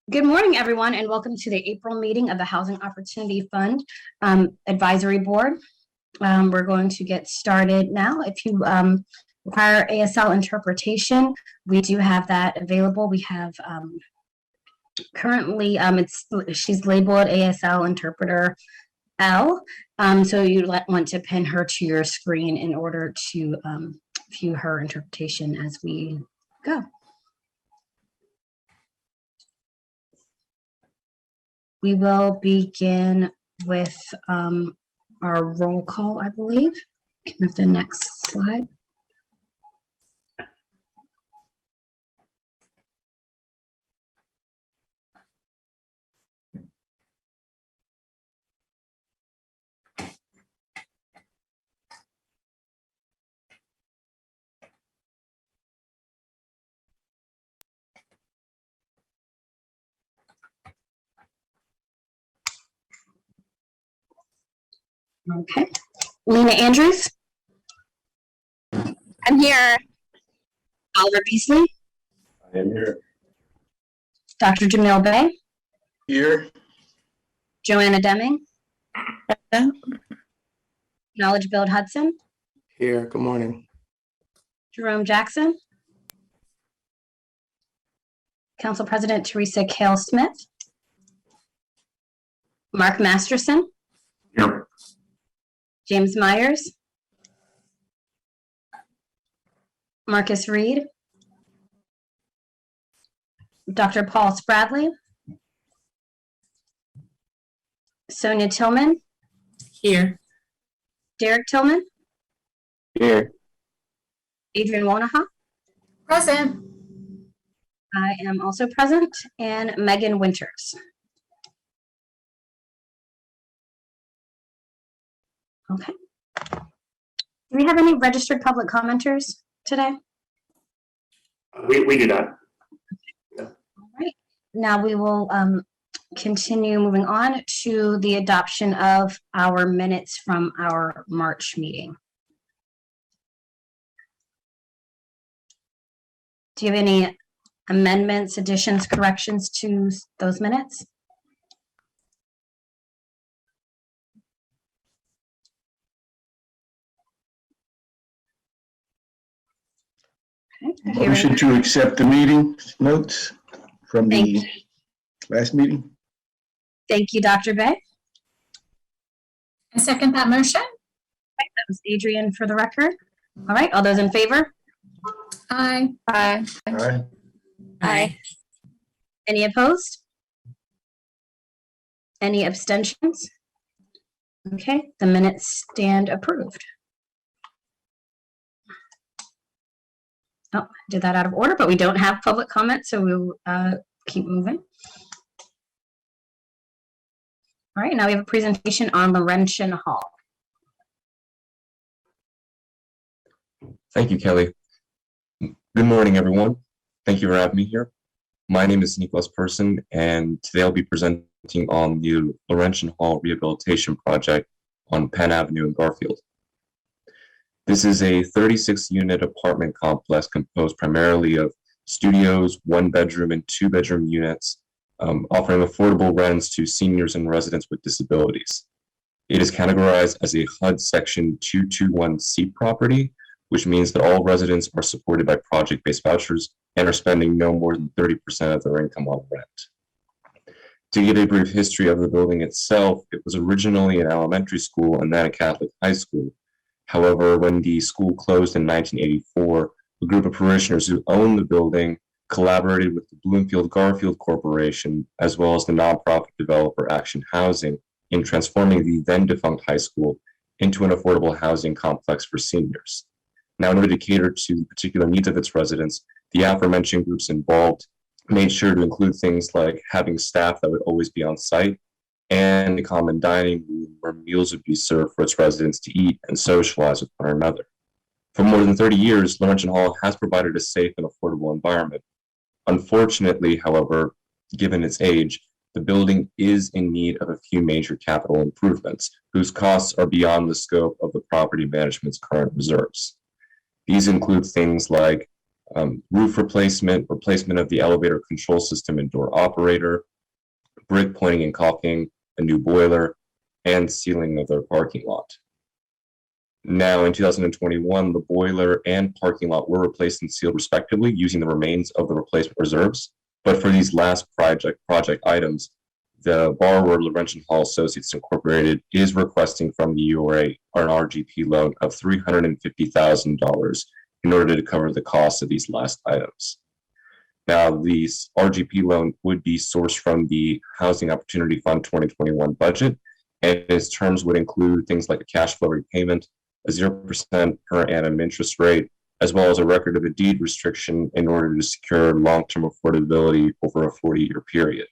Good morning, everyone, and welcome to the April meeting of the Housing Opportunity Fund Advisory Board. We're going to get started now. If you require ASL interpretation, we do have that available. We have currently, she's labeled ASL Interpreter L, so you want to pin her to your screen in order to view her interpretation as we go. We will begin with our roll call, I believe. Can we have the next slide? Okay. Lena Andrews. I'm here. Oliver Beasley. I am here. Dr. Jamil Bay. Here. Joanna Deming. Knowledge Build Hudson. Here. Good morning. Jerome Jackson. Council President Teresa Kale Smith. Mark Masterson. Here. James Myers. Marcus Reed. Dr. Paul Spradley. Sonia Tillman. Here. Derek Tillman. Here. Adrian Wanaha. Present. I am also present, and Megan Winters. Okay. Do we have any registered public commenters today? We do not. All right. Now we will continue moving on to the adoption of our minutes from our March meeting. Do you have any amendments, additions, corrections to those minutes? Okay. Motion to accept the meeting notes from the last meeting. Thank you, Dr. Bay. I second that motion. That was Adrian for the record. All right, all those in favor? Aye. Aye. All right. Aye. Any opposed? Any abstentions? Okay, the minutes stand approved. Oh, I did that out of order, but we don't have public comment, so we'll keep moving. All right, now we have a presentation on Laurentian Hall. Thank you, Kelly. Good morning, everyone. Thank you for having me here. My name is Nicholas Person, and today I'll be presenting on the Laurentian Hall Rehabilitation Project on Penn Avenue in Garfield. This is a 36-unit apartment complex composed primarily of studios, one-bedroom and two-bedroom units, offering affordable rents to seniors and residents with disabilities. It is categorized as a HUD Section 221C property, which means that all residents are supported by project-based vouchers and are spending no more than 30% of their income on rent. To give a brief history of the building itself, it was originally an elementary school and then a Catholic high school. However, when the school closed in 1984, a group of parishioners who owned the building collaborated with the Bloomfield Garfield Corporation, as well as the nonprofit developer Action Housing, in transforming the then defunct high school into an affordable housing complex for seniors. Now, in order to cater to the particular needs of its residents, the aforementioned groups involved made sure to include things like having staff that would always be on site, and a common dining room where meals would be served for its residents to eat and socialize with one another. For more than 30 years, Laurentian Hall has provided a safe and affordable environment. Unfortunately, however, given its age, the building is in need of a few major capital improvements, whose costs are beyond the scope of the property management's current reserves. These include things like roof replacement, replacement of the elevator control system and door operator, brick pointing and caulking, a new boiler, and sealing of their parking lot. Now, in 2021, the boiler and parking lot were replaced and sealed respectively using the remains of the replacement reserves. But for these last project items, the borrower, Laurentian Hall Associates Incorporated, is requesting from the URA an RGP loan of $350,000 in order to cover the cost of these last items. Now, this RGP loan would be sourced from the Housing Opportunity Fund 2021 budget, and its terms would include things like a cash flow repayment, a 0% per annum interest rate, as well as a record of a deed restriction in order to secure long-term affordability over a 40-year period.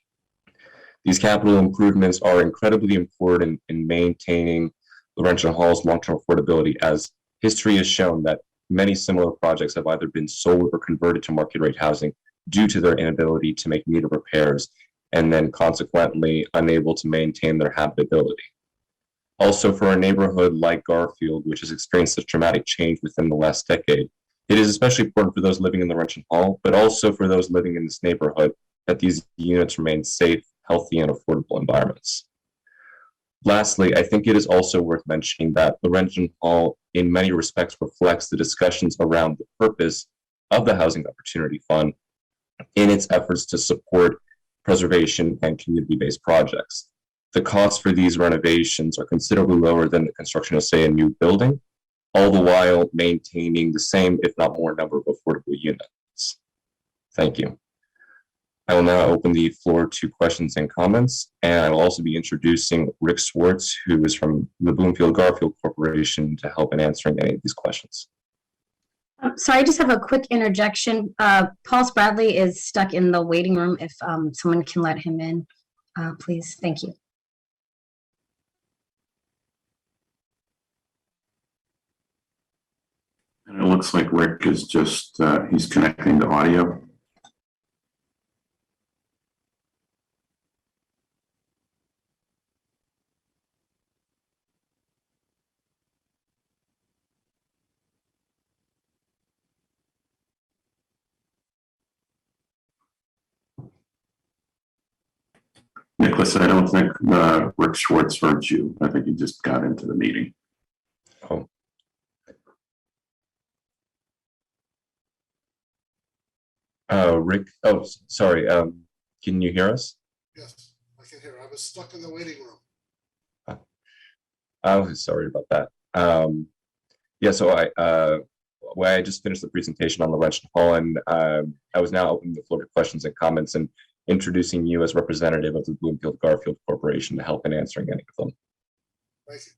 These capital improvements are incredibly important in maintaining Laurentian Hall's long-term affordability, as history has shown that many similar projects have either been sold or converted to market rate housing due to their inability to make needed repairs and then consequently unable to maintain their habitability. Also, for a neighborhood like Garfield, which has experienced such dramatic change within the last decade, it is especially important for those living in Laurentian Hall, but also for those living in this neighborhood, that these units remain safe, healthy, and affordable environments. Lastly, I think it is also worth mentioning that Laurentian Hall, in many respects, reflects the discussions around the purpose of the Housing Opportunity Fund in its efforts to support preservation and community-based projects. The costs for these renovations are considerably lower than the construction of, say, a new building, all the while maintaining the same, if not more, number of affordable units. Thank you. I will now open the floor to questions and comments, and I will also be introducing Rick Swartz, who is from the Bloomfield Garfield Corporation, to help in answering any of these questions. Sorry, I just have a quick interjection. Paul Spradley is stuck in the waiting room. If someone can let him in, please. Thank you. And it looks like Rick is just, he's connecting to audio. Nicholas, I don't think Rick Schwartz heard you. I think he just got into the meeting. Oh. Rick, oh, sorry. Can you hear us? Yes, I can hear. I was stuck in the waiting room. Oh, sorry about that. Yeah, so I just finished the presentation on Laurentian Hall, and I was now opening the floor to questions and comments and introducing you as representative of the Bloomfield Garfield Corporation to help in answering any of them. Thank you.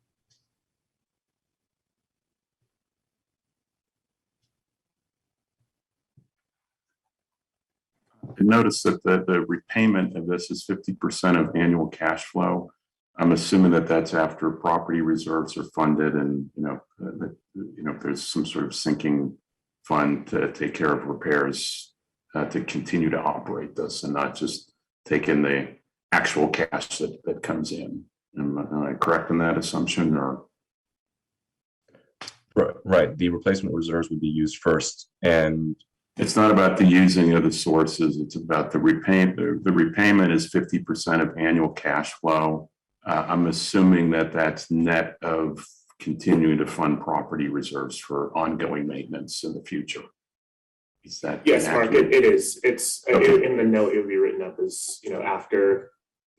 I noticed that the repayment of this is 50% of annual cash flow. I'm assuming that that's after property reserves are funded, and there's some sort of sinking fund to take care of repairs to continue to operate this, and not just take in the actual cash that comes in. Am I correct in that assumption? Or Right, the replacement reserves would be used first, and it's not about the using of the sources, it's about the repayment. The repayment is 50% of annual cash flow. I'm assuming that that's net of continuing to fund property reserves for ongoing maintenance in the future. Is that Yes, Mark, inaccurate? it is. It's Okay. in the note, it would be written up as, after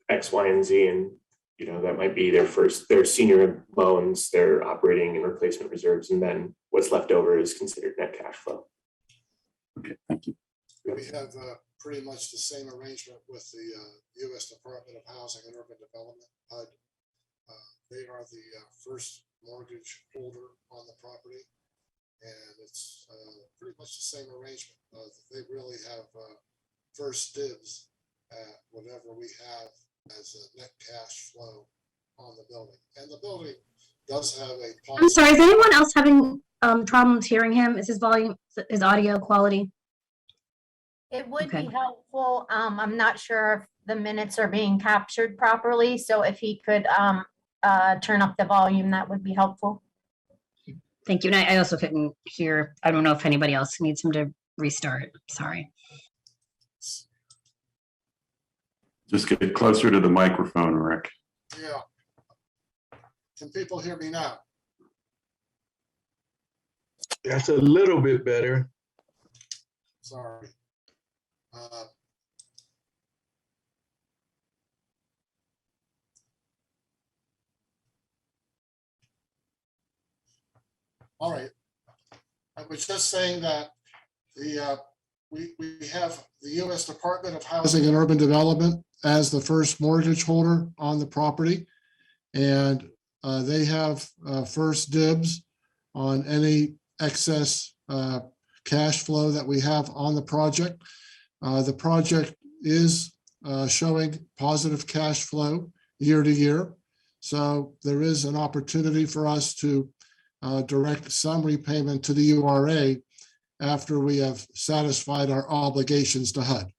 X, Y, and Z, and, that might be their senior loans, their operating and replacement reserves, and then what's left over is considered net cash flow. Okay, thank you. We have pretty much the same arrangement with the U.S. Department of Housing and Urban Development, HUD. They are the first mortgage holder on the property, and it's pretty much the same arrangement. They really have first dibs at whatever we have as a net cash flow on the building. And the building does have a I'm sorry, is anyone else having problems hearing him? Is his volume, his audio quality? It would be Okay. helpful. I'm not sure if the minutes are being captured properly, so if he could turn up the volume, that would be helpful. Thank you. And I also couldn't hear, I don't know if anybody else needs him to restart. Sorry. Just get closer to the microphone, Rick. Yeah. Can people hear me now? That's a little bit better. Sorry. All right. I was just saying that we have the U.S. Department of Housing and Urban Development as the first mortgage holder on the property. And they have first dibs on any excess cash flow that we have on the project. The project is showing positive cash flow year to year. So there is an opportunity for us to direct some repayment to the URA after we have satisfied our obligations to HUD.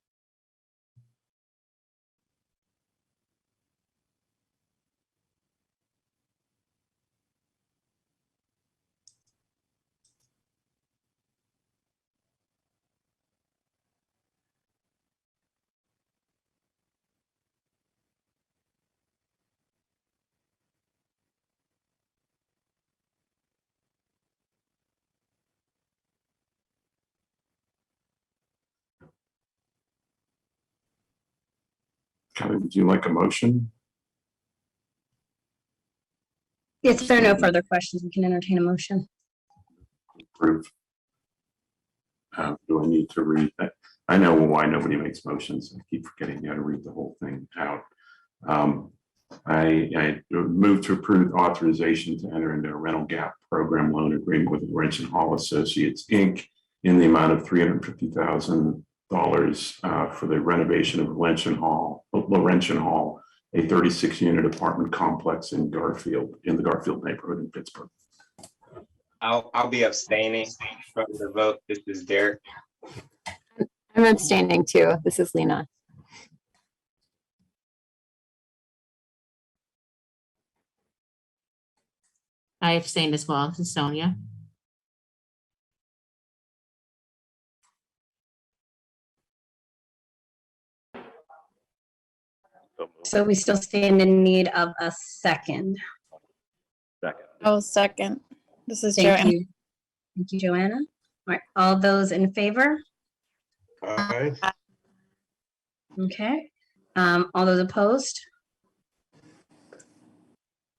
Kelly, would you like a motion? If there are no further questions, we can entertain a motion. Approve. Do I need to read that? I know why nobody makes motions. I keep forgetting how to read the whole thing out. I move to approve authorization to enter into a rental gap program loan agreement with Laurentian Hall Associates, Inc. in the amount of $350,000 for the renovation of Laurentian Hall, a 36-unit apartment complex in Garfield, in the Garfield neighborhood in Pittsburgh. I'll be abstaining from the vote. This is Derek. I'm abstaining too. This is Lena. I abstained as well. This is Sonia. So we still stand in need of a second. Oh, second. This is Thank Joanne. you. Thank you, Joanna. All right, all those in favor? Aye. Okay. All those opposed?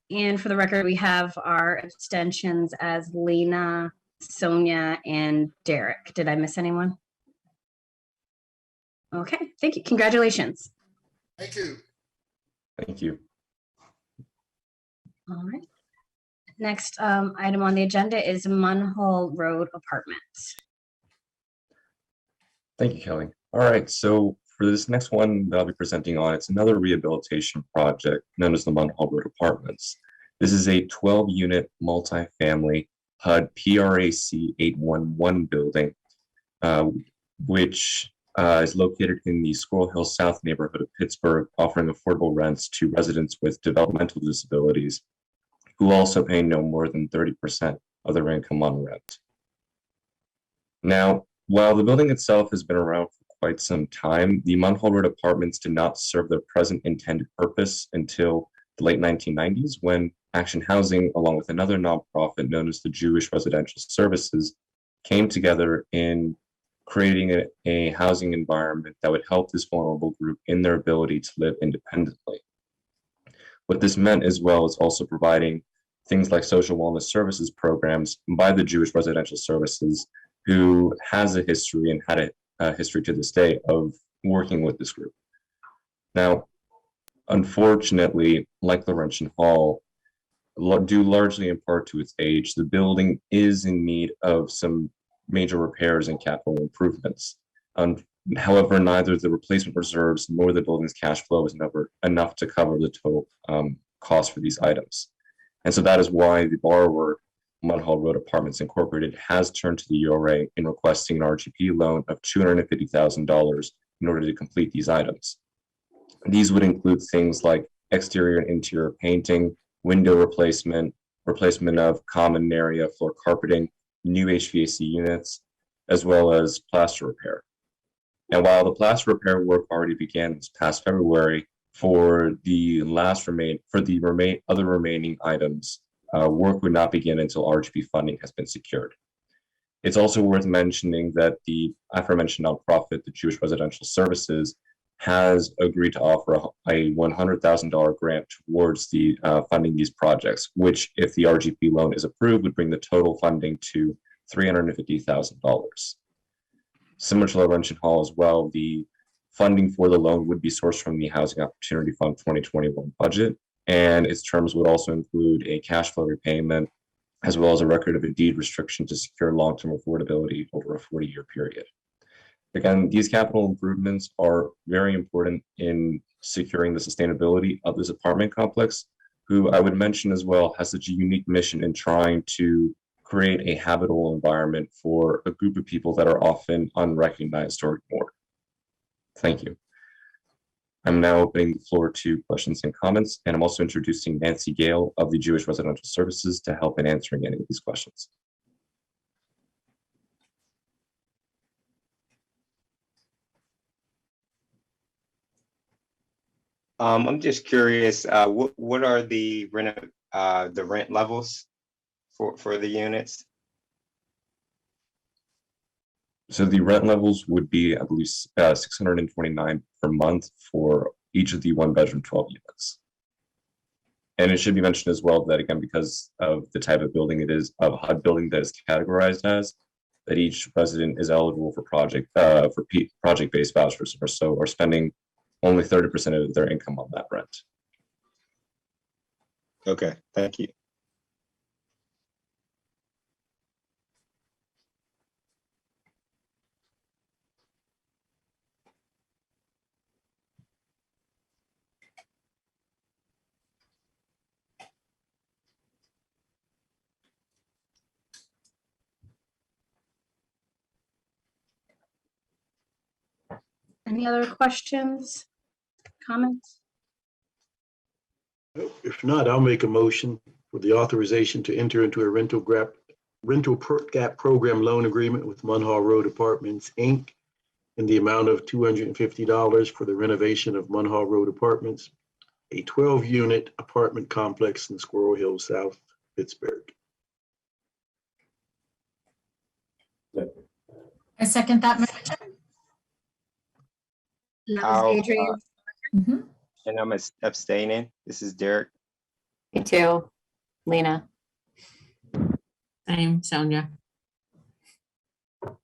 And for the record, we have our abstentions as Lena, Sonia, and Derek. Did I miss anyone? Okay, thank you. Congratulations. Thank you. Thank you. All right. Next item on the agenda is Munhall Road Apartments. Thank you, Kelly. All right, so for this next one that I'll be presenting on, it's another rehabilitation project known as the Munhall Road Apartments. This is a 12-unit multifamily HUD PRAC 811 building, which is located in the Squirrel Hill South neighborhood of Pittsburgh, offering affordable rents to residents with developmental disabilities who also pay no more than 30% of their income on rent. Now, while the building itself has been around for quite some time, the Munhall Road Apartments did not serve their present intended purpose until the late 1990s, when Action Housing, along with another nonprofit known as the Jewish Residential Services, came together in creating a housing environment that would help this vulnerable group in their ability to live independently. What this meant as well is also providing things like social wellness services programs by the Jewish Residential Services, who has a history and had a history to this day of working with this group. Now, unfortunately, like Laurentian Hall, due largely in part to its age, the building is in need of some major repairs and capital improvements. However, neither the replacement reserves nor the building's cash flow is never enough to cover the total cost for these items. And so that is why the borrower, Munhall Road Apartments Incorporated, has turned to the URA in requesting an RGP loan of $250,000 in order to complete these items. These would include things like exterior and interior painting, window replacement, replacement of common area floor carpeting, new HVAC units, as well as plaster repair. And while the plaster repair work already began this past February, for the other remaining items, work would not begin until RGP funding has been secured. It's also worth mentioning that the aforementioned nonprofit, the Jewish Residential Services, has agreed to offer a $100,000 grant towards the funding these projects, which, if the RGP loan is approved, would bring the total funding to $350,000. Similar to Laurentian Hall as well, the funding for the loan would be sourced from the Housing Opportunity Fund 2021 budget, and its terms would also include a cash flow repayment, as well as a record of a deed restriction to secure long-term affordability over a 40-year period. Again, these capital improvements are very important in securing the sustainability of this apartment complex, who I would mention as well has such a unique mission in trying to create a habitable environment for a group of people that are often unrecognized or ignored. Thank you. I'm now opening the floor to questions and comments, and I'm also introducing Nancy Gale of the Jewish Residential Services to help in answering any of these questions. I'm just curious, what are the rent levels for the units? So the rent levels would be, I believe, $629 per month for each of the 1-bedroom 12 units. And it should be mentioned as well that, again, because of the type of building it is, of HUD building that is categorized as, that each resident is eligible for project-based vouchers, or spending only 30% of their income on that rent. Okay, thank you. Any other questions, comments? If not, I'll make a motion for the authorization to enter into a rental gap program loan agreement with Munhall Road Apartments, Inc. in the amount of $250 for the renovation of Munhall Road Apartments, a 12-unit apartment complex in Squirrel Hill, South Pittsburgh. I second that motion. That was Adrian. Mhm. And I'm abstaining. This is Derek. Me too, Lena. Same, Sonia. All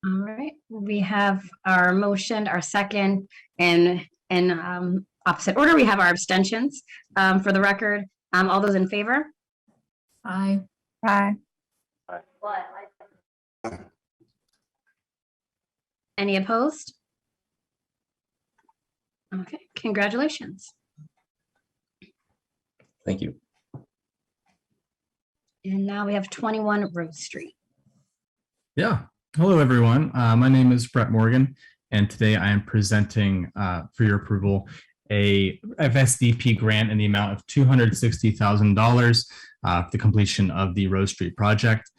right, we have our motion, our second, and in opposite order, we have our abstentions. For the record, all those in favor? Aye. Aye. Any opposed? Okay, congratulations. Thank you. And now we have 21 Rose Street. Yeah. Hello, everyone. My name is Brett Morgan, and today I am presenting for your approval a FSDP grant in the amount of $260,000 for the completion of the Rose Street project.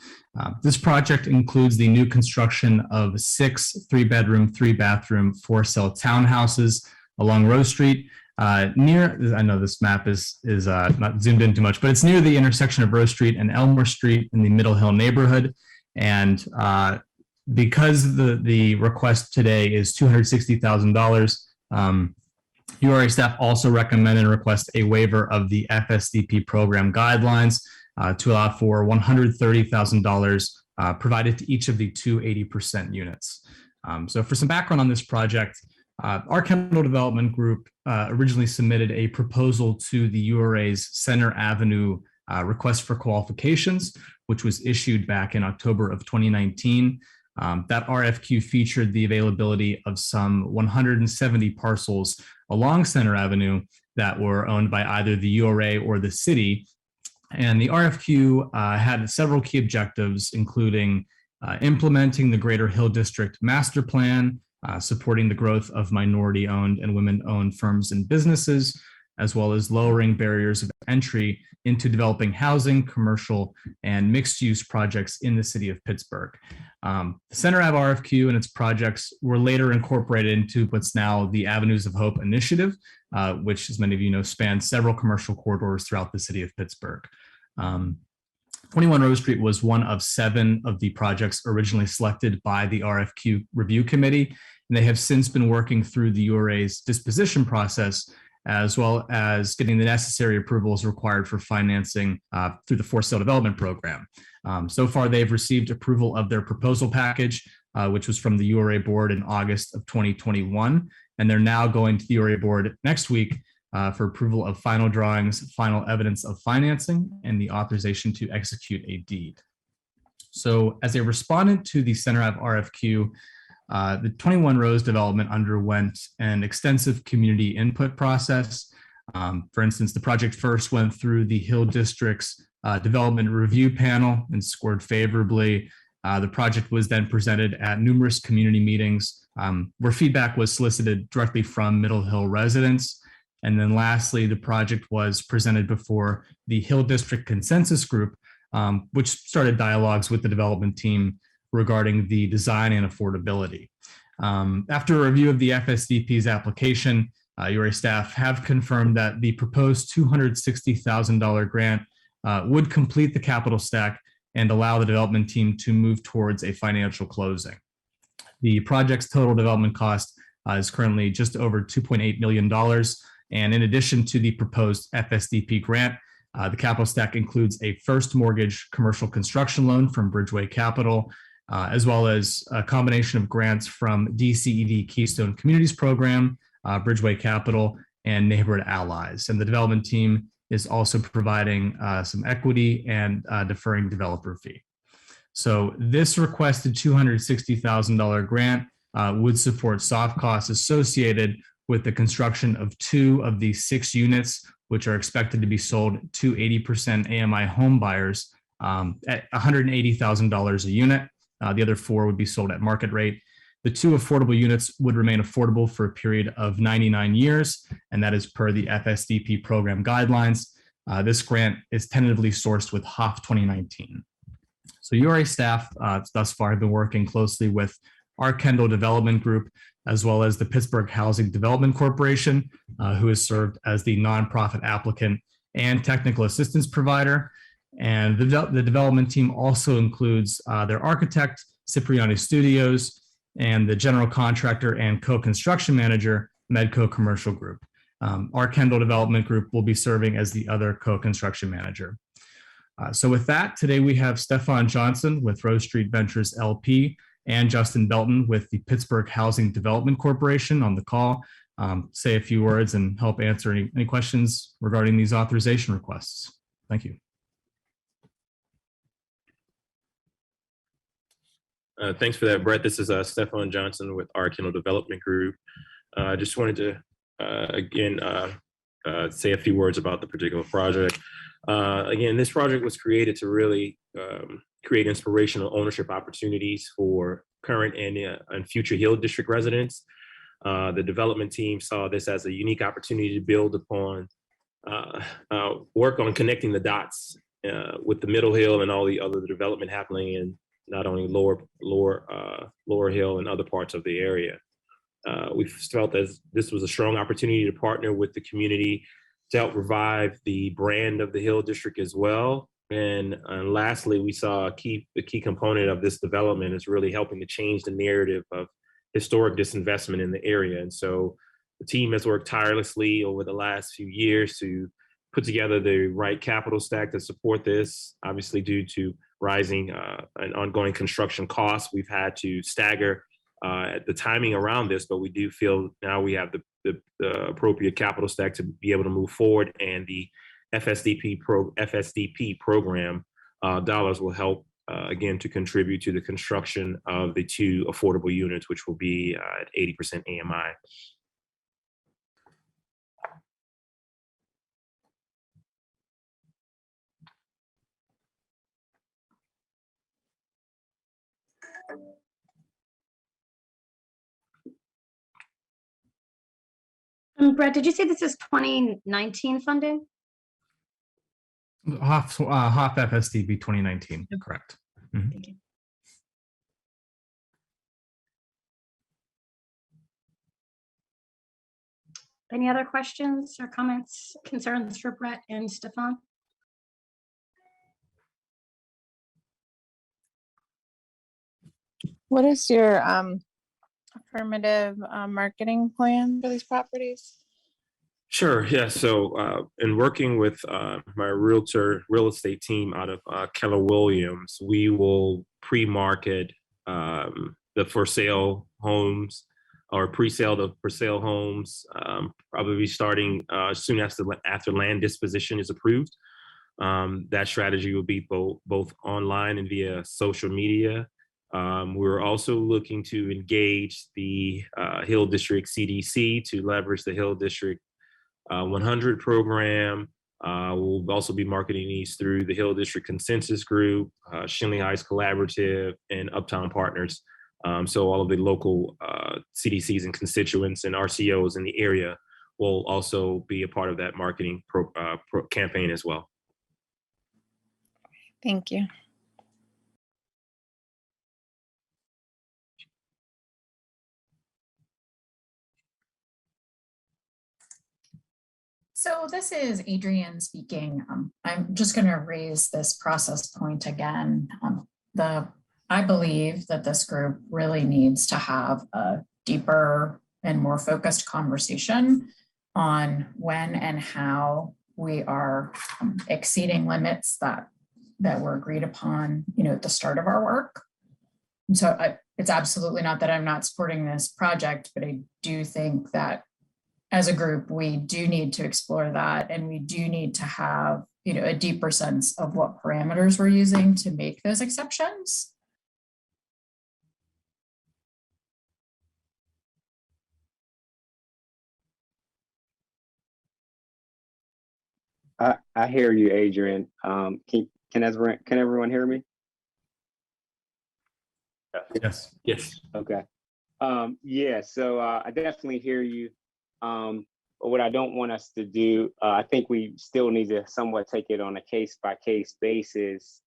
This project includes the new construction of 6 3-bedroom, 3-bathroom, 4-cell townhouses along Rose Street. Near, I know this map is not zoomed in too much, but it's near the intersection of Rose Street and Elmore Street in the Middle Hill neighborhood. And because the request today is $260,000, URA staff also recommend and request a waiver of the FSDP program guidelines to allow for $130,000 provided to each of the 2 80% units. So for some background on this project, our Kendall Development Group originally submitted a proposal to the URA's Center Avenue request for qualifications, which was issued back in October of 2019. That RFQ featured the availability of some 170 parcels along Center Avenue that were owned by either the URA or the city. And the RFQ had several key objectives, including implementing the Greater Hill District Master Plan, supporting the growth of minority-owned and women-owned firms and businesses, as well as lowering barriers of entry into developing housing, commercial, and mixed-use projects in the city of Pittsburgh. The Center Ave RFQ and its projects were later incorporated into what's now the Avenues of Hope initiative, which, as many of you know, spans several commercial corridors throughout the city of Pittsburgh. 21 Rose Street was one of 7 of the projects originally selected by the RFQ review committee, and they have since been working through the URA's disposition process, as well as getting the necessary approvals required for financing through the for sale development program. So far, they've received approval of their proposal package, which was from the URA board in August of 2021, and they're now going to the URA board next week for approval of final drawings, final evidence of financing, and the authorization to execute a deed. So as a respondent to the Center Ave RFQ, the 21 Rose development underwent an extensive community input process. For instance, the project first went through the Hill District's development review panel and scored favorably. The project was then presented at numerous community meetings where feedback was solicited directly from Middle Hill residents. And then lastly, the project was presented before the Hill District Consensus Group, which started dialogues with the development team regarding the design and affordability. After a review of the FSDP's application, URA staff have confirmed that the proposed $260,000 grant would complete the capital stack and allow the development team to move towards a financial closing. The project's total development cost is currently just over $2.8 million. And in addition to the proposed FSDP grant, the capital stack includes a first mortgage commercial construction loan from Bridgeway Capital, as well as a combination of grants from DCED Keystone Communities Program, Bridgeway Capital, and Neighborhood Allies. And the development team is also providing some equity and deferring developer fee. So this requested $260,000 grant would support soft costs associated with the construction of 2 of the 6 units, which are expected to be sold to 80% AMI home buyers at $180,000 a unit. The other 4 would be sold at market rate. The 2 affordable units would remain affordable for a period of 99 years, and that is per the FSDP program guidelines. This grant is tentatively sourced with HOF 2019. So URA staff thus far have been working closely with our Kendall Development Group, as well as the Pittsburgh Housing Development Corporation, who has served as the nonprofit applicant and technical assistance provider. And the development team also includes their architect, Cipriani Studios, and the general contractor and co-construction manager, Medco Commercial Group. Our Kendall Development Group will be serving as the other co-construction manager. So with that, today we have Stefan Johnson with Rose Street Ventures LP and Justin Belton with the Pittsburgh Housing Development Corporation on the call. Say a few words and help answer any questions regarding these authorization requests. Thank you. Thanks for that, Brett. This is Stefan Johnson with our Kendall Development Group. I just wanted to, again, say a few words about the particular project. Again, this project was created to really create inspirational ownership opportunities for current and future Hill District residents. The development team saw this as a unique opportunity to build upon, work on connecting the dots with the Middle Hill and all the other development happening in not only Lower Hill and other parts of the area. We felt that this was a strong opportunity to partner with the community to help revive the brand of the Hill District as well. And lastly, we saw the key component of this development is really helping to change the narrative of historic disinvestment in the area. And so the team has worked tirelessly over the last few years to put together the right capital stack to support this. Obviously, due to rising and ongoing construction costs, we've had to stagger the timing around this, but we do feel now we have the appropriate capital stack to be able to move forward, and the FSDP program dollars will help again to contribute to the construction of the 2 affordable units, which will be at 80% AMI. Brett, did you say this is 2019 funding? HOF FSDP 2019, correct. Mhm. Thank you. Any other questions or comments, concerns for Brett and Stefan? What is your affirmative marketing plan for these properties? Sure. Yeah. So, in working with my real estate team out of Keller Williams, we will pre-market the for sale homes or pre-sale the for sale homes, probably starting soon after land disposition is approved. That strategy will be both online and via social media. We're also looking to engage the Hill District CDC to leverage the Hill District 100 program. We'll also be marketing these through the Hill District Consensus Group, Shinley Heights Collaborative, and Uptown Partners. So all of the local CDCs and constituents and RCOs in the area will also be a part of that marketing campaign as well. Thank you. So this is Adrienne speaking. I'm just going to raise this process point again. I believe that this group really needs to have a deeper and more focused conversation on when and how we are exceeding limits that were agreed upon, at the start of our work. And so it's absolutely not that I'm not supporting this project, but I do think that as a group, we do need to explore that, and we do need to have, a deeper sense of what parameters we're using to make those exceptions. I hear you, Adrian. Can everyone hear me? Yes. Yes. Okay. Yeah, so I definitely hear you. But what I don't want us to do, I think we still need to somewhat take it on a case-by-case basis,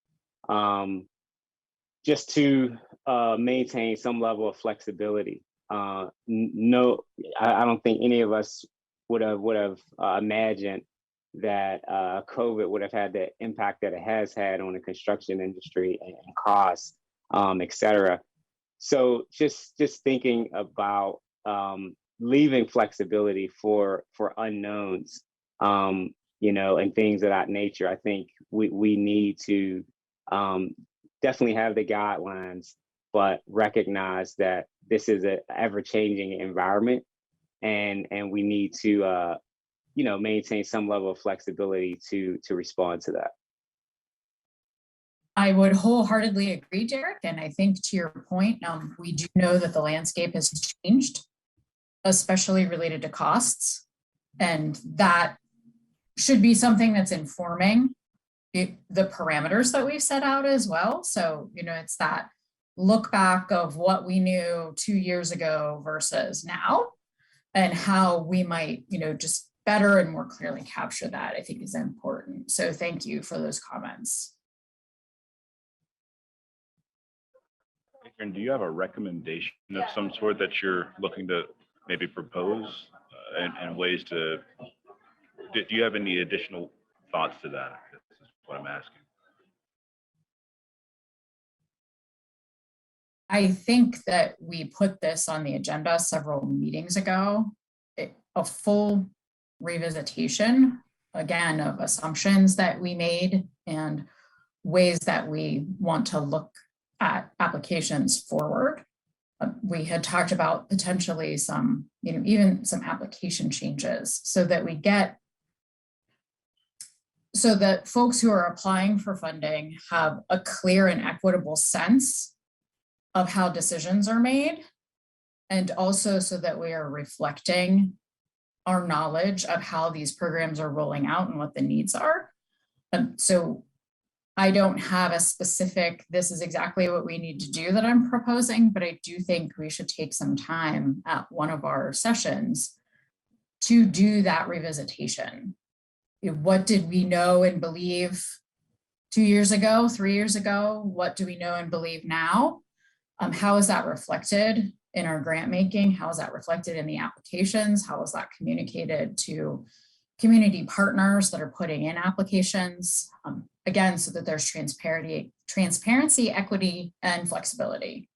just to maintain some level of flexibility. No, I don't think any of us would have imagined that COVID would have had the impact that it has had on the construction industry and costs, et cetera. So just thinking about leaving flexibility for unknowns, and things of that nature, I think we need to definitely have the guidelines, but recognize that this is an ever-changing environment, and we need to maintain some level of flexibility to respond to that. I would wholeheartedly agree, Derek. And I think to your point, we do know that the landscape has changed, especially related to costs. And that should be something that's informing the parameters that we've set out as well. So, it's that look back of what we knew 2 years ago versus now, and how we might, just better and more clearly capture that, I think is important. So thank you for those comments. Adrian, do you have a recommendation of some sort that you're looking to maybe propose and ways to, do you have any additional thoughts to that? This is what I'm asking. I think that we put this on the agenda several meetings ago, a full revisitation, again, of assumptions that we made and ways that we want to look at applications forward. We had talked about potentially some, even some application changes so that folks who are applying for funding have a clear and equitable sense of how decisions are made, and also so that we are reflecting our knowledge of how these programs are rolling out and what the needs are. So I don't have a specific, this is exactly what we need to do that I'm proposing, but I do think we should take some time at one of our sessions to do that revisitation. What did we know and believe 2 years ago, 3 years ago? What do we know and believe now? How is that reflected in our grant making? How is that reflected in the applications? How is that communicated to community partners that are putting in applications? Again, so that there's transparency, equity, and flexibility.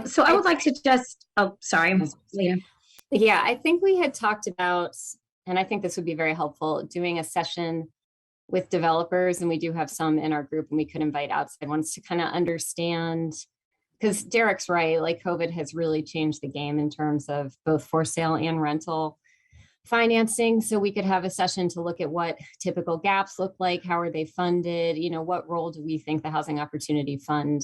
So I would like to just, oh, sorry, Leah. Yeah, I think we had talked about, and I think this would be very helpful, doing a session with developers, and we do have some in our group, and we could invite outside ones to kind of understand, because Derek's right, like COVID has really changed the game in terms of both for sale and rental financing. So we could have a session to look at what typical gaps look like, how are they funded, you know, what role do we think the Housing Opportunity Fund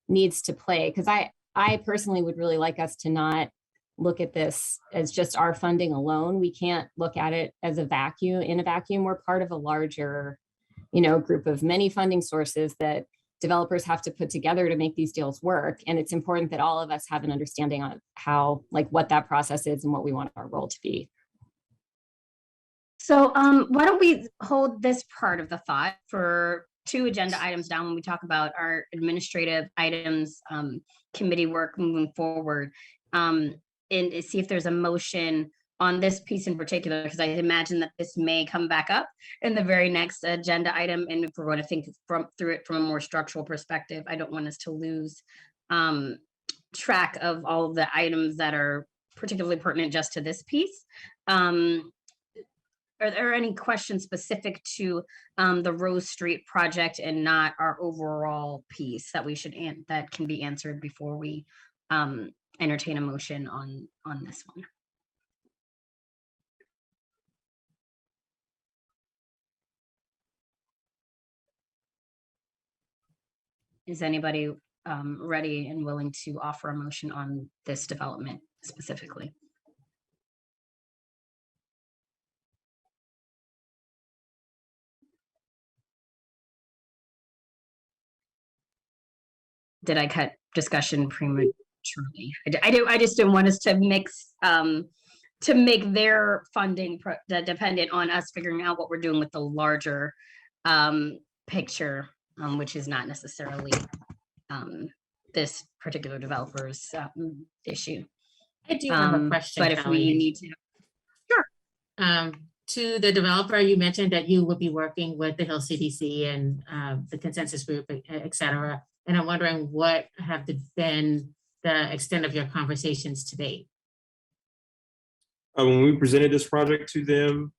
needs to play? Because I personally would really like us to not look at this as just our funding alone. We can't look at it as a vacuum. In a vacuum, we're part of a larger, you know, group of many funding sources that developers have to put together to make these deals work. And it's important that all of us have an understanding on how, like, what that process is and what we want our role to be. So why don't we hold this part of the thought for 2 agenda items down when we talk about our administrative items, committee work moving forward, and see if there's a motion on this piece in particular, because I imagine that this may come back up in the very next agenda item. And if we're going to think through it from a more structural perspective, I don't want us to lose track of all of the items that are particularly pertinent just to this piece. Are there any questions specific to the Rose Street project and not our overall piece that we should that can be answered before we entertain a motion on this one? Is anybody ready and willing to offer a motion on this development specifically? Did I cut discussion prematurely? I just didn't want us to mix to make their funding dependent on us figuring out what we're doing with the larger picture, which is not necessarily this particular developer's issue. I do have a question. But if we need to, sure. To the developer, you mentioned that you would be working with the Hill CDC and the consensus group, et cetera. And I'm wondering what have been the extent of your conversations to date? When we presented this project to them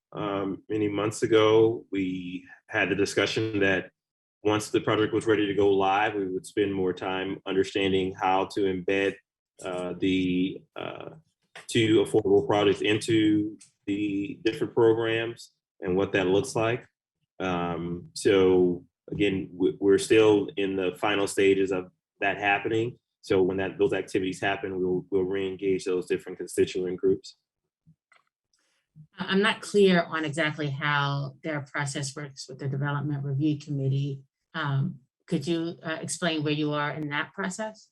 many months ago, we had the discussion that once the project was ready to go live, we would spend more time understanding how to embed the 2 affordable projects into the different programs and what that looks like. So again, we're still in the final stages of that happening. So when those activities happen, we'll re-engage those different constituent groups. I'm not clear on exactly how their process works with the Development Review Committee. Could you explain where you are in that process?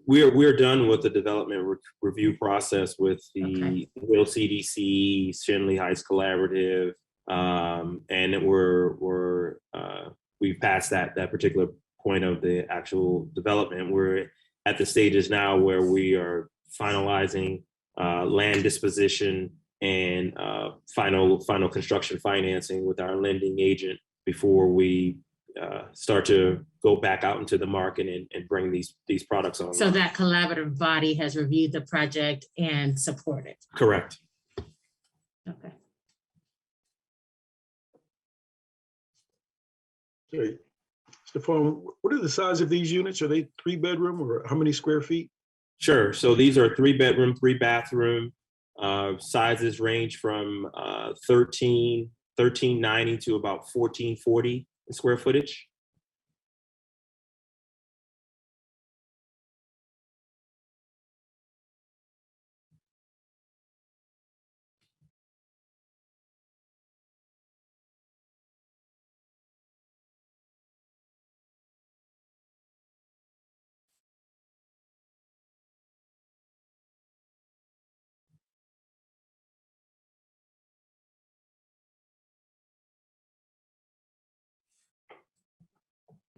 We're done with the development review process with the Will CDC, Shenley Heights Collaborative, and we've passed that particular point of the actual development. We're at the stages now where we are finalizing land disposition and final construction financing with our lending agent before we start to go back out into the market and bring these products on. So that collaborative body has reviewed the project and supported. Correct. Okay. Okay. Stephane, what are the size of these units? Are they 3-bedroom or how many square feet? Sure. So these are 3-bedroom, 3-bathroom. Sizes range from 1390 to about 1440 in square footage.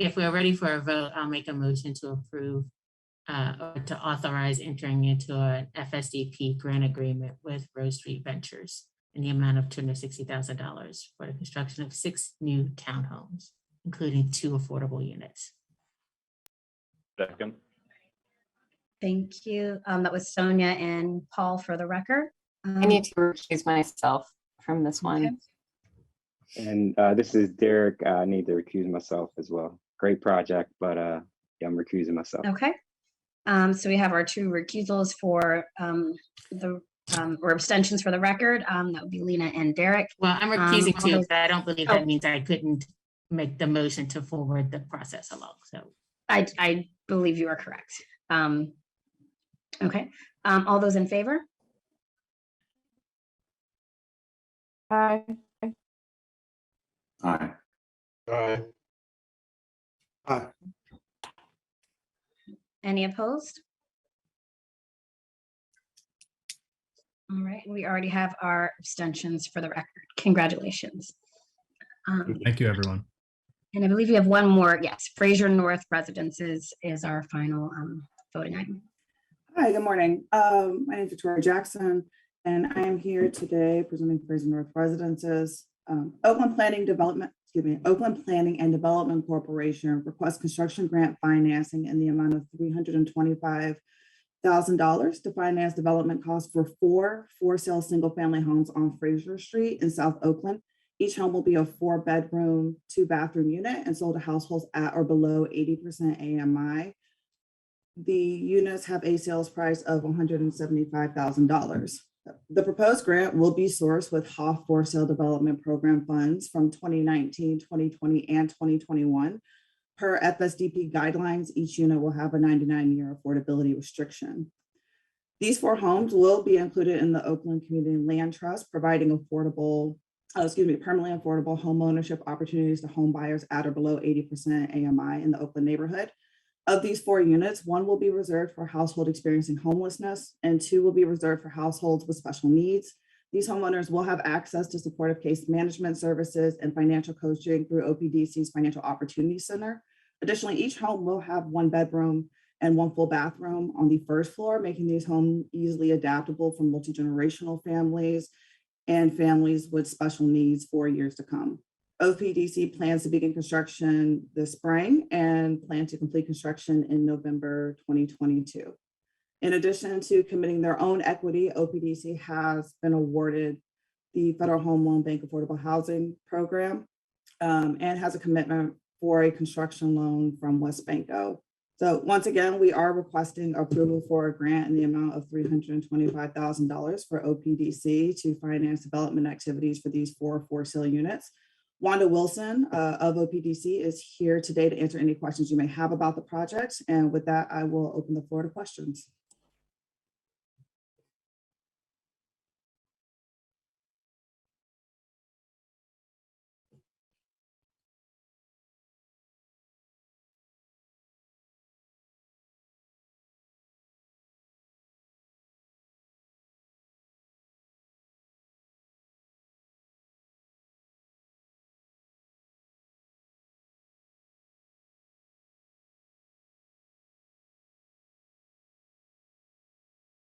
if we're ready for a vote, I'll make a motion to approve or to authorize entering into an FSDP grant agreement with Rose Street Ventures in the amount of $260,000 for the construction of 6 new townhomes, including 2 affordable units. Second. Thank you. That was Sonia and Paul for the record. I need to recuse myself from this one. And this is Derek. I need to recuse myself as well. Great project, but yeah, I'm recusing myself. Okay. So we have our 2 recusals for or abstentions for the record. That would be Lena and Derek. Well, I'm recusing all too, those- but I don't believe that means I couldn't make the motion to forward the process along. So I believe you are correct. Okay. All those in favor? Aye. Aye. Aye. Aye. Any opposed? All right, we already have our abstentions for the record. Congratulations. Thank you, everyone. And I believe we have one more. Yes, Fraser North Residences is our final voting item. Hi, good morning. My name is Victoria Jackson, and I am here today presenting Fraser North Residences. Oakland Planning and Development Corporation requests construction grant financing in the amount of $325,000 to finance development costs for 4 for-sale single-family homes on Fraser Street in South Oakland. Each home will be a 4-bedroom, 2-bathroom unit and sold to households at or below 80% AMI. The units have a sales price of $175,000. The proposed grant will be sourced with HOF for-sale development program funds from 2019, 2020, and 2021. Per FSDP guidelines, each unit will have a 99-year affordability restriction. These 4 homes will be included in the Oakland Community Land Trust, providing permanently affordable home ownership opportunities to home buyers at or below 80% AMI in the Oakland neighborhood. Of these 4 units, 1 will be reserved for households experiencing homelessness, and 2 will be reserved for households with special needs. These homeowners will have access to supportive case management services and financial coaching through OPDC's Financial Opportunity Center. Additionally, each home will have 1 bedroom and 1 full bathroom on the first floor, making these homes easily adaptable for multi-generational families and families with special needs for years to come. OPDC plans to begin construction this spring and plan to complete construction in November 2022. In addition to committing their own equity, OPDC has been awarded the Federal Home Loan Bank Affordable Housing Program and has a commitment for a construction loan from West Banco. So once again, we are requesting approval for a grant in the amount of $325,000 for OPDC to finance development activities for these 4 for-sale units. Wanda Wilson of OPDC is here today to answer any questions you may have about the project. And with that, I will open the floor to questions.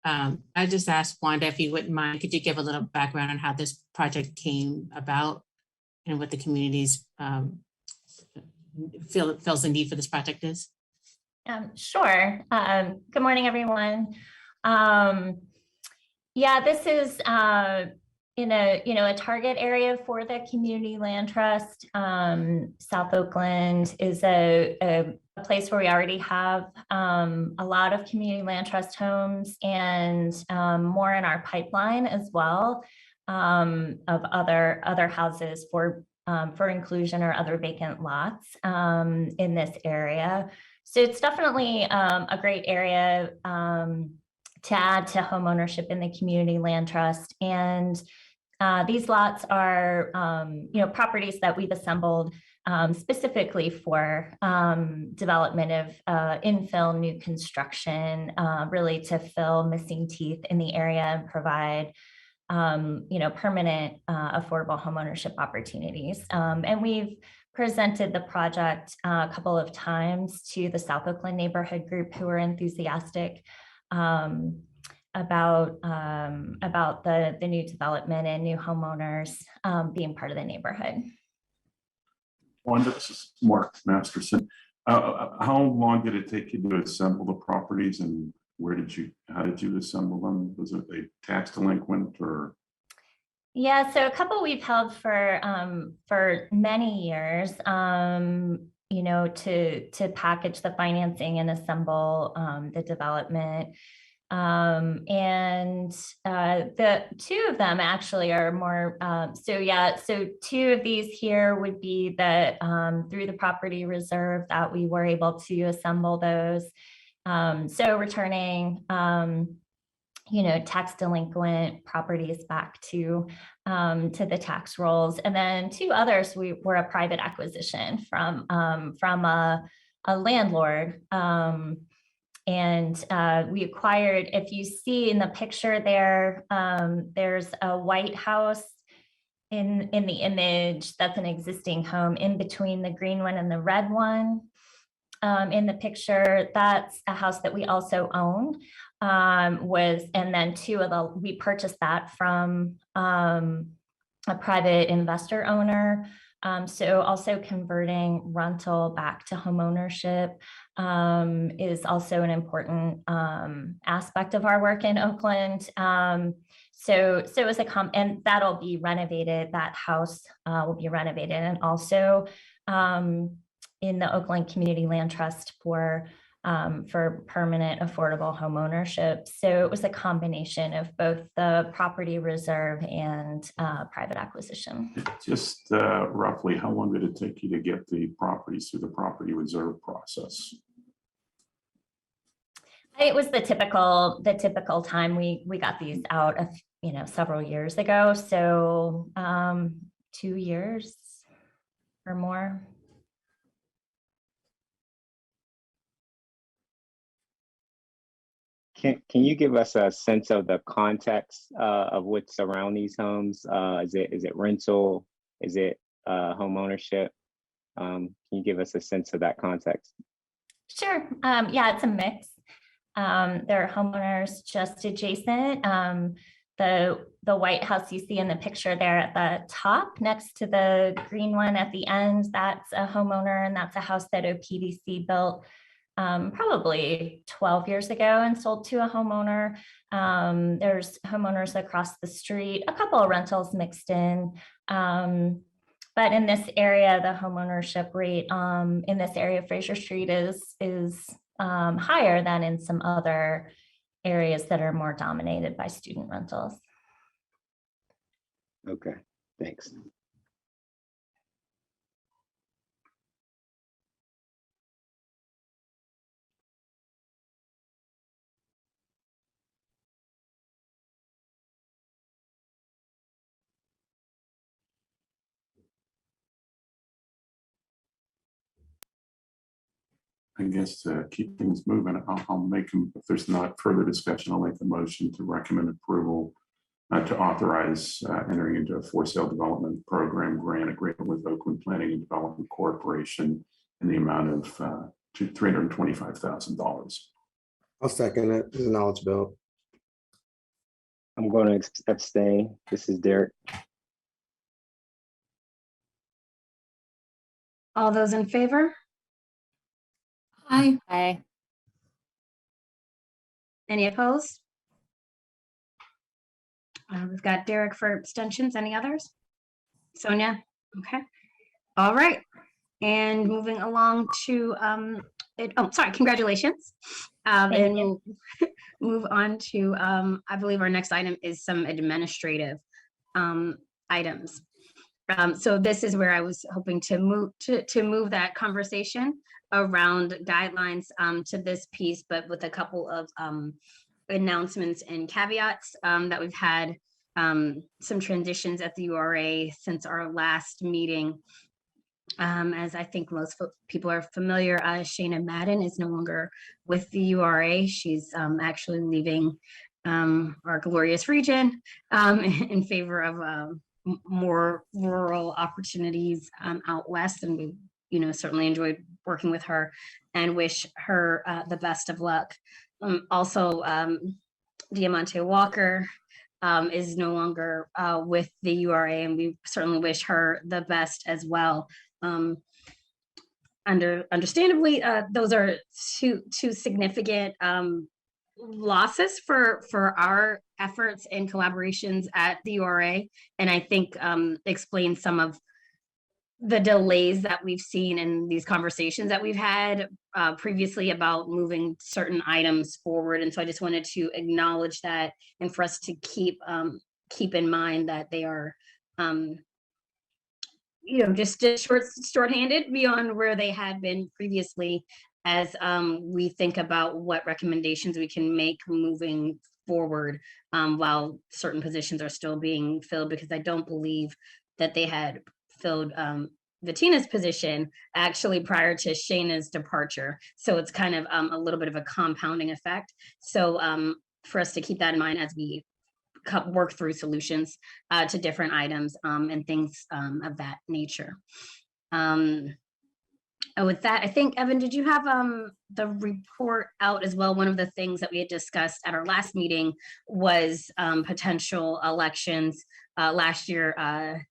I just asked Wanda if you wouldn't mind, could you give a little background on how this project came about and what the community's feels the need for this project is? Sure. Good morning, everyone. Yeah, this is in a target area for the Community Land Trust. South Oakland is a place where we already have a lot of community land trust homes and more in our pipeline as well of other houses for inclusion or other vacant lots in this area. So it's definitely a great area to add to home ownership in the Community Land Trust. And these lots are properties that we've assembled specifically for development of infill new construction, really to fill missing teeth in the area and provide permanent affordable homeownership opportunities. And we've presented the project a couple of times to the South Oakland neighborhood group, who were enthusiastic about the new development and new homeowners being part of the neighborhood. Wanda, this is Mark Masterson. How long did it take you to assemble the properties, and how did you assemble them? Was it a tax delinquent or? Yeah, so a couple we've held for many years, you know, to package the financing and assemble the development. The two of them actually are more, so two of these here would be that through the property reserve that we were able to assemble those. So returning, you know, tax delinquent properties back to the tax rolls. And then two others were a private acquisition from a landlord. We acquired, if you see in the picture there, there's a white house in the image. That's an existing home in between the green one and the red one. In the picture, that's a house that we also own. And then we purchased that from a private investor owner. So also converting rental back to homeownership is also an important aspect of our work in Oakland. So as and that'll be renovated. That house will be renovated, and also in the Oakland Community Land Trust for permanent affordable homeownership. So it was a combination of both the property reserve and private acquisition. Just roughly, how long did it take you to get the properties through the property reserve process? It was the typical time. We got these out of, you know, several years ago. So 2 years or more. Can you give us a sense of the context of what's around these homes? Is it rental? Is it home ownership? Can you give us a sense of that context? Sure. Yeah, it's a mix. There are homeowners just adjacent. The white house you see in the picture there at the top next to the green one at the end, that's a homeowner, and that's a house that OPDC built probably 12 years ago and sold to a homeowner. There's homeowners across the street, a couple of rentals mixed in. But in this area, the homeownership rate in this area of Fraser Street is higher than in some other areas that are more dominated by student rentals. Okay, thanks. I guess to keep things moving, I'll make them, if there's not further discussion, I'll make the motion to recommend approval to authorize entering into a for sale development program grant agreement with Oakland Planning and Development Corporation in the amount of $325,000. I'll second it. This is a knowledge bill. I'm going to abstain. This is Derek. All those in favor? Aye. Aye. Any opposed? We've got Derek for abstentions. Any others? Sonia? Okay. All right. And moving along to, congratulations. And we'll move on to, I believe our next item is some administrative items. So this is where I was hoping to move that conversation around guidelines to this piece, but with a couple of announcements and caveats that we've had some transitions at the URA since our last meeting. As I think most people are familiar, Shana Madden is no longer with the URA. She's actually leaving our glorious region in favor of more rural opportunities out west, and we, certainly enjoyed working with her and wish her the best of luck. Also, Diamante Walker is no longer with the URA, and we certainly wish her the best as well. Understandably, those are two significant losses for our efforts and collaborations at the URA, and I think explain some of the delays that we've seen in these conversations that we've had previously about moving certain items forward. And so I just wanted to acknowledge that, and for us to keep in mind that they are just shorthanded beyond where they had been previously, as we think about what recommendations we can make moving forward while certain positions are still being filled, because I don't believe that they had filled Vattina's position actually prior to Shayna's departure. So it's kind of a little bit of a compounding effect. So for us to keep that in mind as we work through solutions to different items and things of that nature. With that, I think, Evan, did you have the report out as well? One of the things that we had discussed at our last meeting was potential elections. Last year,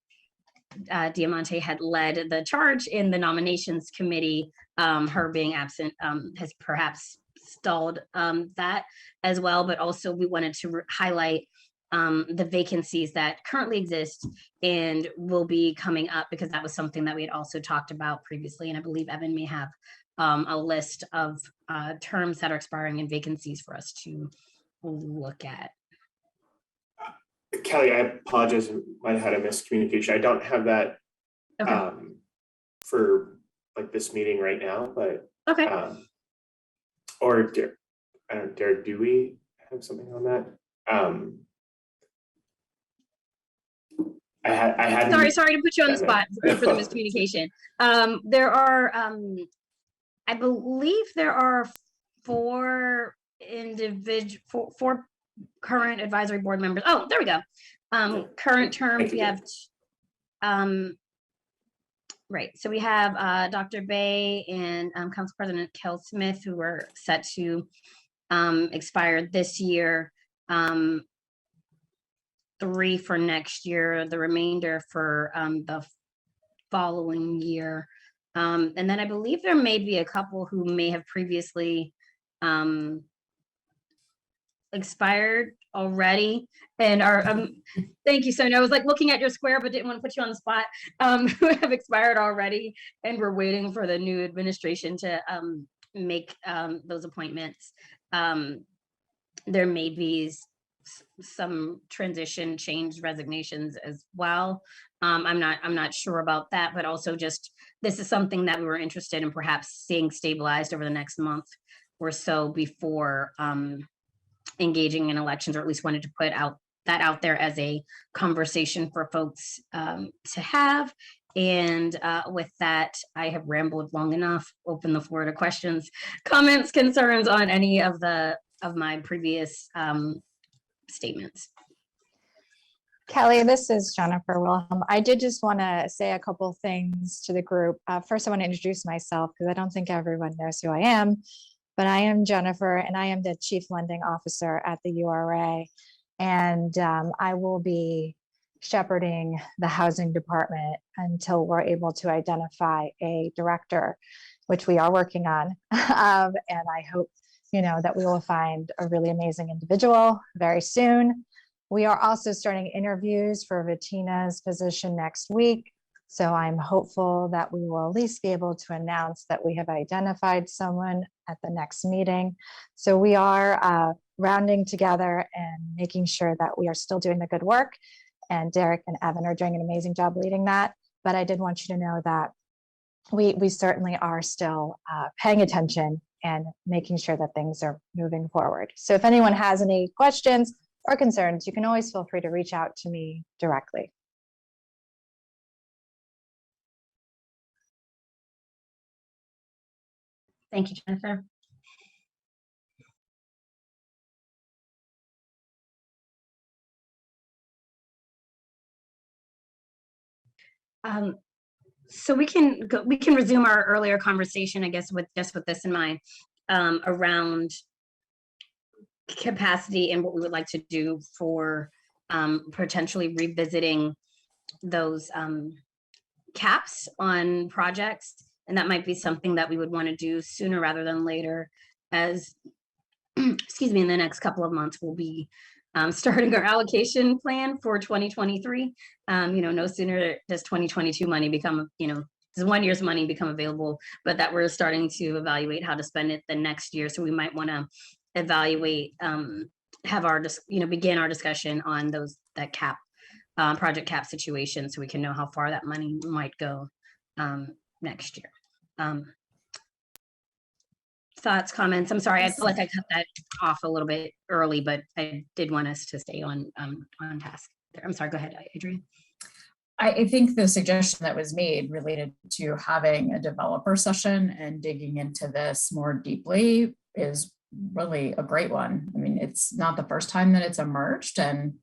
Diamante had led the charge in the nominations committee. Her being absent has perhaps stalled that as well, but also we wanted to highlight the vacancies that currently exist and will be coming up, because that was something that we had also talked about previously. And I believe Evan may have a list of terms that are expiring and vacancies for us to look at. Kelly, I apologize, I might have had a miscommunication. I don't have that for like this meeting right now, but okay. Or Derek, do we have something on that? I had sorry to put you on the spot for the miscommunication. There are I believe there are four current advisory board members. Oh, there we go. Current terms, we have right. So we have Dr. Bay and Council President Kel Smith, who were set to expire this year. 3 for next year, the remainder for the following year. And then I believe there may be a couple who may have previously expired already and are thank you, Sonia. I was like looking at your square but didn't want to put you on the spot, who have expired already, and we're waiting for the new administration to make those appointments. There may be some transition change resignations as well. I'm not sure about that, but also just this is something that we were interested in perhaps seeing stabilized over the next month or so before engaging in elections, or at least wanted to put that out there as a conversation for folks to have. And with that, I have rambled long enough. Open the floor to questions, comments, concerns on any of my previous statements. Kelly, this is Jennifer Wilhelm. I did just want to say a couple things to the group. First, I want to introduce myself because I don't think everyone knows who I am, but I am Jennifer and I am the Chief Lending Officer at the URA. And I will be shepherding the housing department until we're able to identify a director, which we are working on. And I hope that we will find a really amazing individual very soon. We are also starting interviews for Vattina's position next week. So I'm hopeful that we will at least be able to announce that we have identified someone at the next meeting. So we are rounding together and making sure that we are still doing the good work. And Derek and Evan are doing an amazing job leading that. But I did want you to know that we certainly are still paying attention and making sure that things are moving forward. So if anyone has any questions or concerns, you can always feel free to reach out to me directly. Thank you, Jennifer. So we can resume our earlier conversation, I guess, with this in mind, around capacity and what we would like to do for potentially revisiting those caps on projects. And that might be something that we would want to do sooner rather than later, as excuse me, in the next couple of months, we'll be starting our allocation plan for 2023. No sooner does 2022 money become, does 1 year's money become available, but that we're starting to evaluate how to spend it the next year. So we might want to evaluate, have our, begin our discussion on that cap, project cap situation, so we can know how far that money might go next year. Thoughts, comments? I'm sorry, I feel like I cut that off a little bit early, but I did want us to stay on task there. I'm sorry, go ahead, Adrienne. I think the suggestion that was made related to having a developer session and digging into this more deeply is really a great one. I mean, it's not the first time that it's emerged, and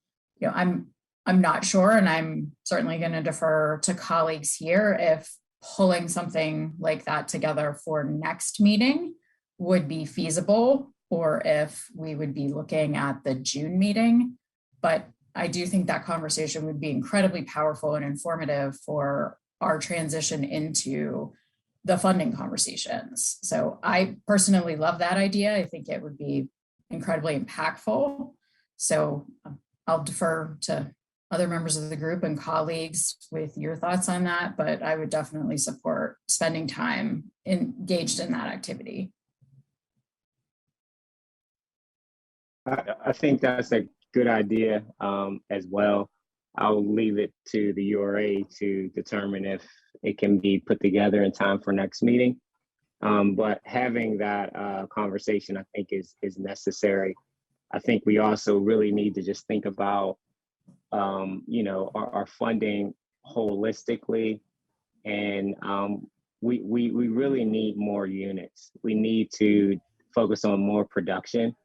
I'm not sure, and I'm certainly going to defer to colleagues here if pulling something like that together for next meeting would be feasible, or if we would be looking at the June meeting. But I do think that conversation would be incredibly powerful and informative for our transition into the funding conversations. So I personally love that idea. I think it would be incredibly impactful. So I'll defer to other members of the group and colleagues with your thoughts on that, but I would definitely support spending time engaged in that activity. I think that's a good idea as well. I'll leave it to the URA to determine if it can be put together in time for next meeting. But having that conversation, I think, is necessary. I think we also really need to just think about, our funding holistically, and we really need more units. We need to focus on more production.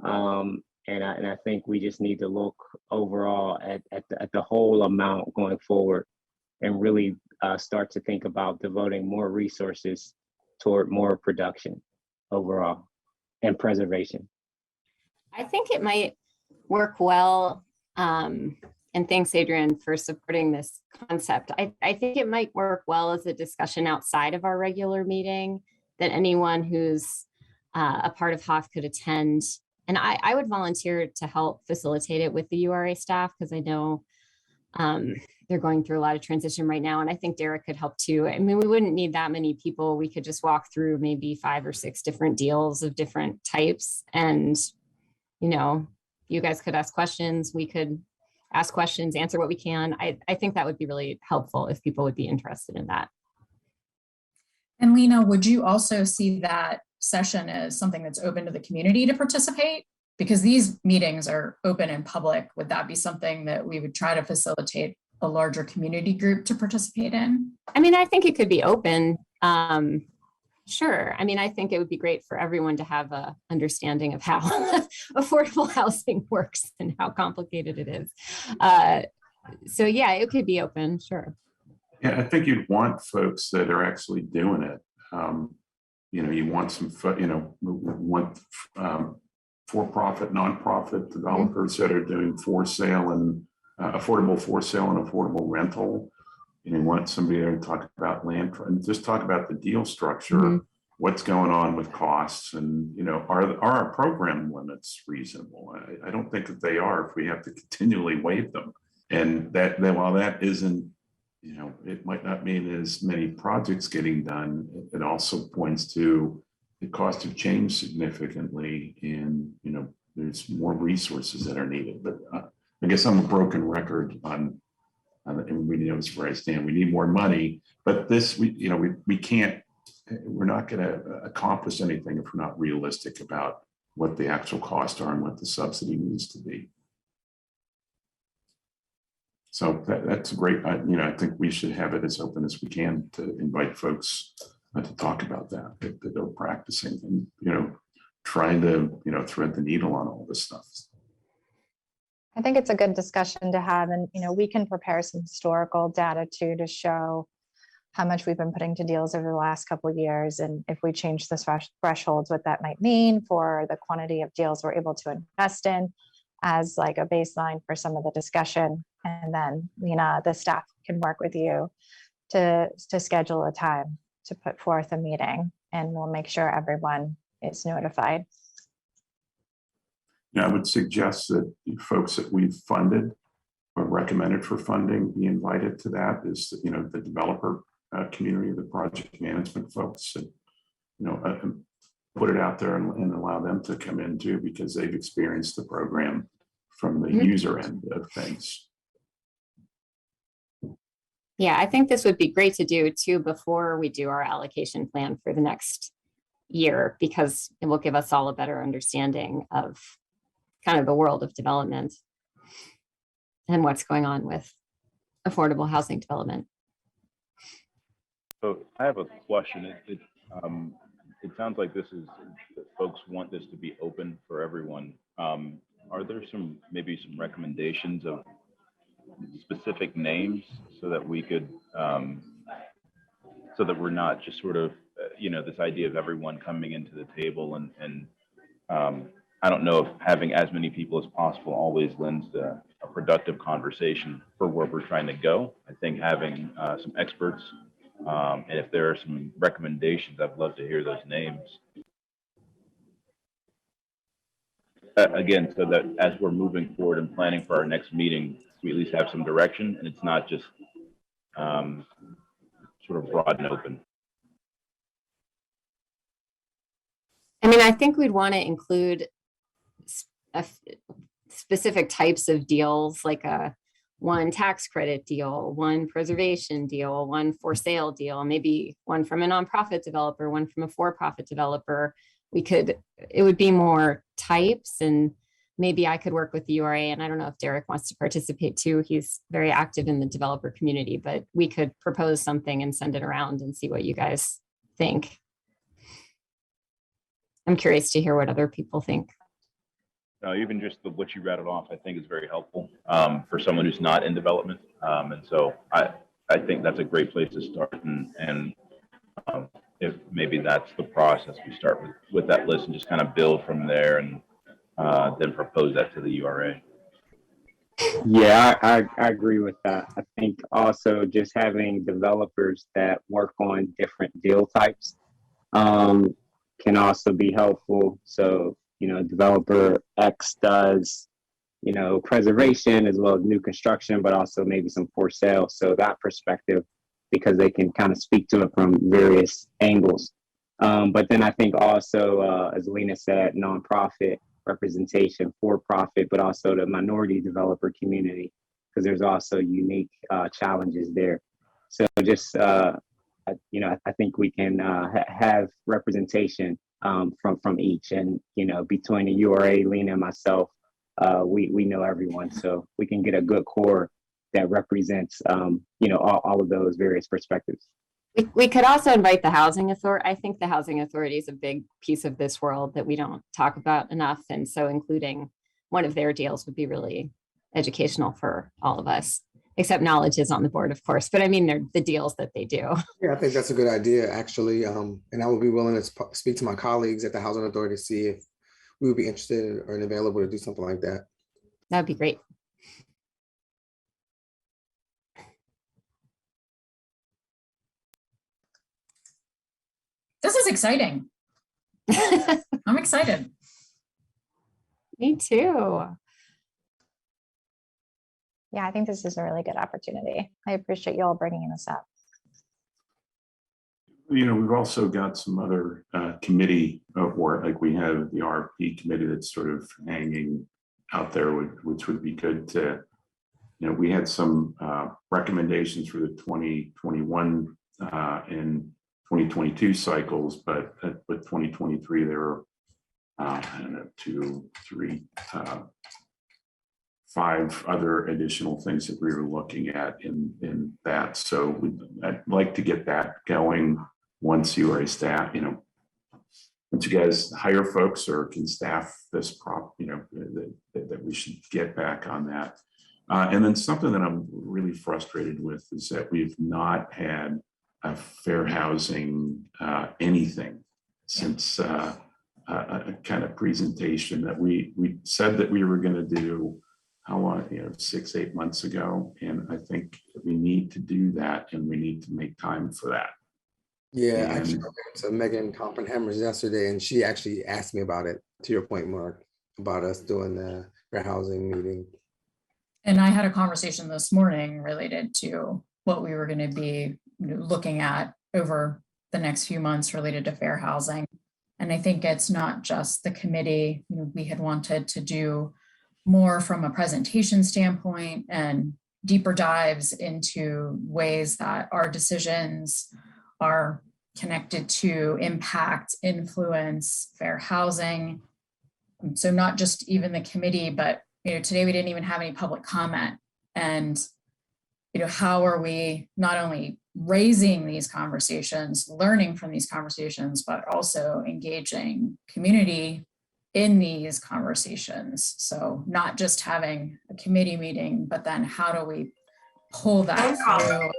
And I think we just need to look overall at the whole amount going forward, and really start to think about devoting more resources toward more production overall and preservation. I think it might work well, and thanks, Adrienne, for supporting this concept. I think it might work well as a discussion outside of our regular meeting that anyone who's a part of HOF could attend. And I would volunteer to help facilitate it with the URA staff, because I know they're going through a lot of transition right now. And I think Derek could help too. I mean, we wouldn't need that many people. We could just walk through maybe 5 or 6 different deals of different types. And, you guys could ask questions. We could ask questions, answer what we can. I think that would be really helpful if people would be interested in that. And Lena, would you also see that session as something that's open to the community to participate? Because these meetings are open and public. Would that be something that we would try to facilitate a larger community group to participate in? I mean, I think it could be open. Sure. I mean, I think it would be great for everyone to have a understanding of how affordable housing works and how complicated it is. So yeah, it could be open, sure. Yeah, I think you'd want folks that are actually doing it. You want some, want for-profit, nonprofit developers that are doing for sale and affordable for sale and affordable rental. You want somebody there to talk about land and just talk about the deal structure, what's going on with costs, and are our program limits reasonable? I don't think that they are if we have to continually waive them. And that while that isn't, it might not mean as many projects getting done, it also points to the cost have changed significantly, and there's more resources that are needed. But I guess I'm a broken record on everybody knows where I stand. We need more money, but this we can't. We're not going to accomplish anything if we're not realistic about what the actual costs are and what the subsidy needs to be. So that's great. I think we should have it as open as we can to invite folks to talk about that they're practicing and trying to thread the needle on all this stuff. I think it's a good discussion to have, and we can prepare some historical data too to show how much we've been putting to deals over the last couple of years, and if we change the thresholds, what that might mean for the quantity of deals we're able to invest in as like a baseline for some of the discussion. And then Lena, the staff can work with you to schedule a time to put forth a meeting, and we'll make sure everyone is notified. Yeah, I would suggest that the folks that we've funded or recommended for funding be invited to that. Is the developer community, the project management folks, and put it out there and allow them to come in too, because they've experienced the program from the user end of things. Yeah, I think this would be great to do too before we do our allocation plan for the next year, because it will give us all a better understanding of kind of the world of development and what's going on with affordable housing development. So I have a question. It sounds like that folks want this to be open for everyone. Are there maybe some recommendations of specific names so that we could, so that we're not just sort of, this idea of everyone coming into the table and I don't know if having as many people as possible always lends to a productive conversation for where we're trying to go. I think having some experts, and if there are some recommendations, I'd love to hear those names. Again, so that as we're moving forward and planning for our next meeting, we at least have some direction and it's not just sort of broad and open. I mean, I think we'd want to include specific types of deals, like one tax credit deal, one preservation deal, one for sale deal, maybe one from a nonprofit developer, one from a for-profit developer. It would be more types, and maybe I could work with the URA, and I don't know if Derek wants to participate too. He's very active in the developer community, but we could propose something and send it around and see what you guys think. I'm curious to hear what other people think. Even just what you rattled off, I think is very helpful for someone who's not in development. And so I think that's a great place to start. And if maybe that's the process, we start with that list and just kind of build from there and then propose that to the URA. Yeah, I agree with that. I think also just having developers that work on different deal types can also be helpful. So, developer X does, preservation as well as new construction, but also maybe some for sale. So that perspective, because they can kind of speak to it from various angles. But then I think also, as Lena said, nonprofit representation, for profit, but also the minority developer community, because there's also unique challenges there. So just, I think we can have representation from each, and between the URA, Lena, and myself, we know everyone, so we can get a good core that represents all of those various perspectives. We could also invite the housing authority. I think the housing authority is a big piece of this world that we don't talk about enough, and so including one of their deals would be really educational for all of us. Except knowledge is on the board, of course, but I mean, they're the deals that they do. Yeah, I think that's a good idea, actually. And I would be willing to speak to my colleagues at the Housing Authority to see if we would be interested or available to do something like that. That'd be great. This is exciting. I'm excited. Me too. Yeah, I think this is a really good opportunity. I appreciate you all bringing this up. We've also got some other committee work, like we have the RFP committee that's sort of hanging out there, which would be good to, we had some recommendations for the 2021 and 2022 cycles, but with 2023, there were, I don't know, 2, 3, 5 other additional things that we were looking at in that. So I'd like to get that going once URA staff, once you guys hire folks or can staff this that we should get back on that. And then something that I'm really frustrated with is that we've not had a fair housing anything since a kind of presentation that we said that we were going to do, how long, 6-8 months ago. And I think we need to do that, and we need to make time for that. Yeah, And- actually, I went to Megan Oppenheimer's yesterday, and she actually asked me about it, to your point, Mark, about us doing the fair housing meeting. And I had a conversation this morning related to what we were going to be looking at over the next few months related to fair housing. And I think it's not just the committee. We had wanted to do more from a presentation standpoint and deeper dives into ways that our decisions are connected to impact, influence, fair housing. So not just even the committee, but today we didn't even have any public comment. And how are we not only raising these conversations, learning from these conversations, but also engaging community in these conversations? So not just having a committee meeting, but then how do we pull that through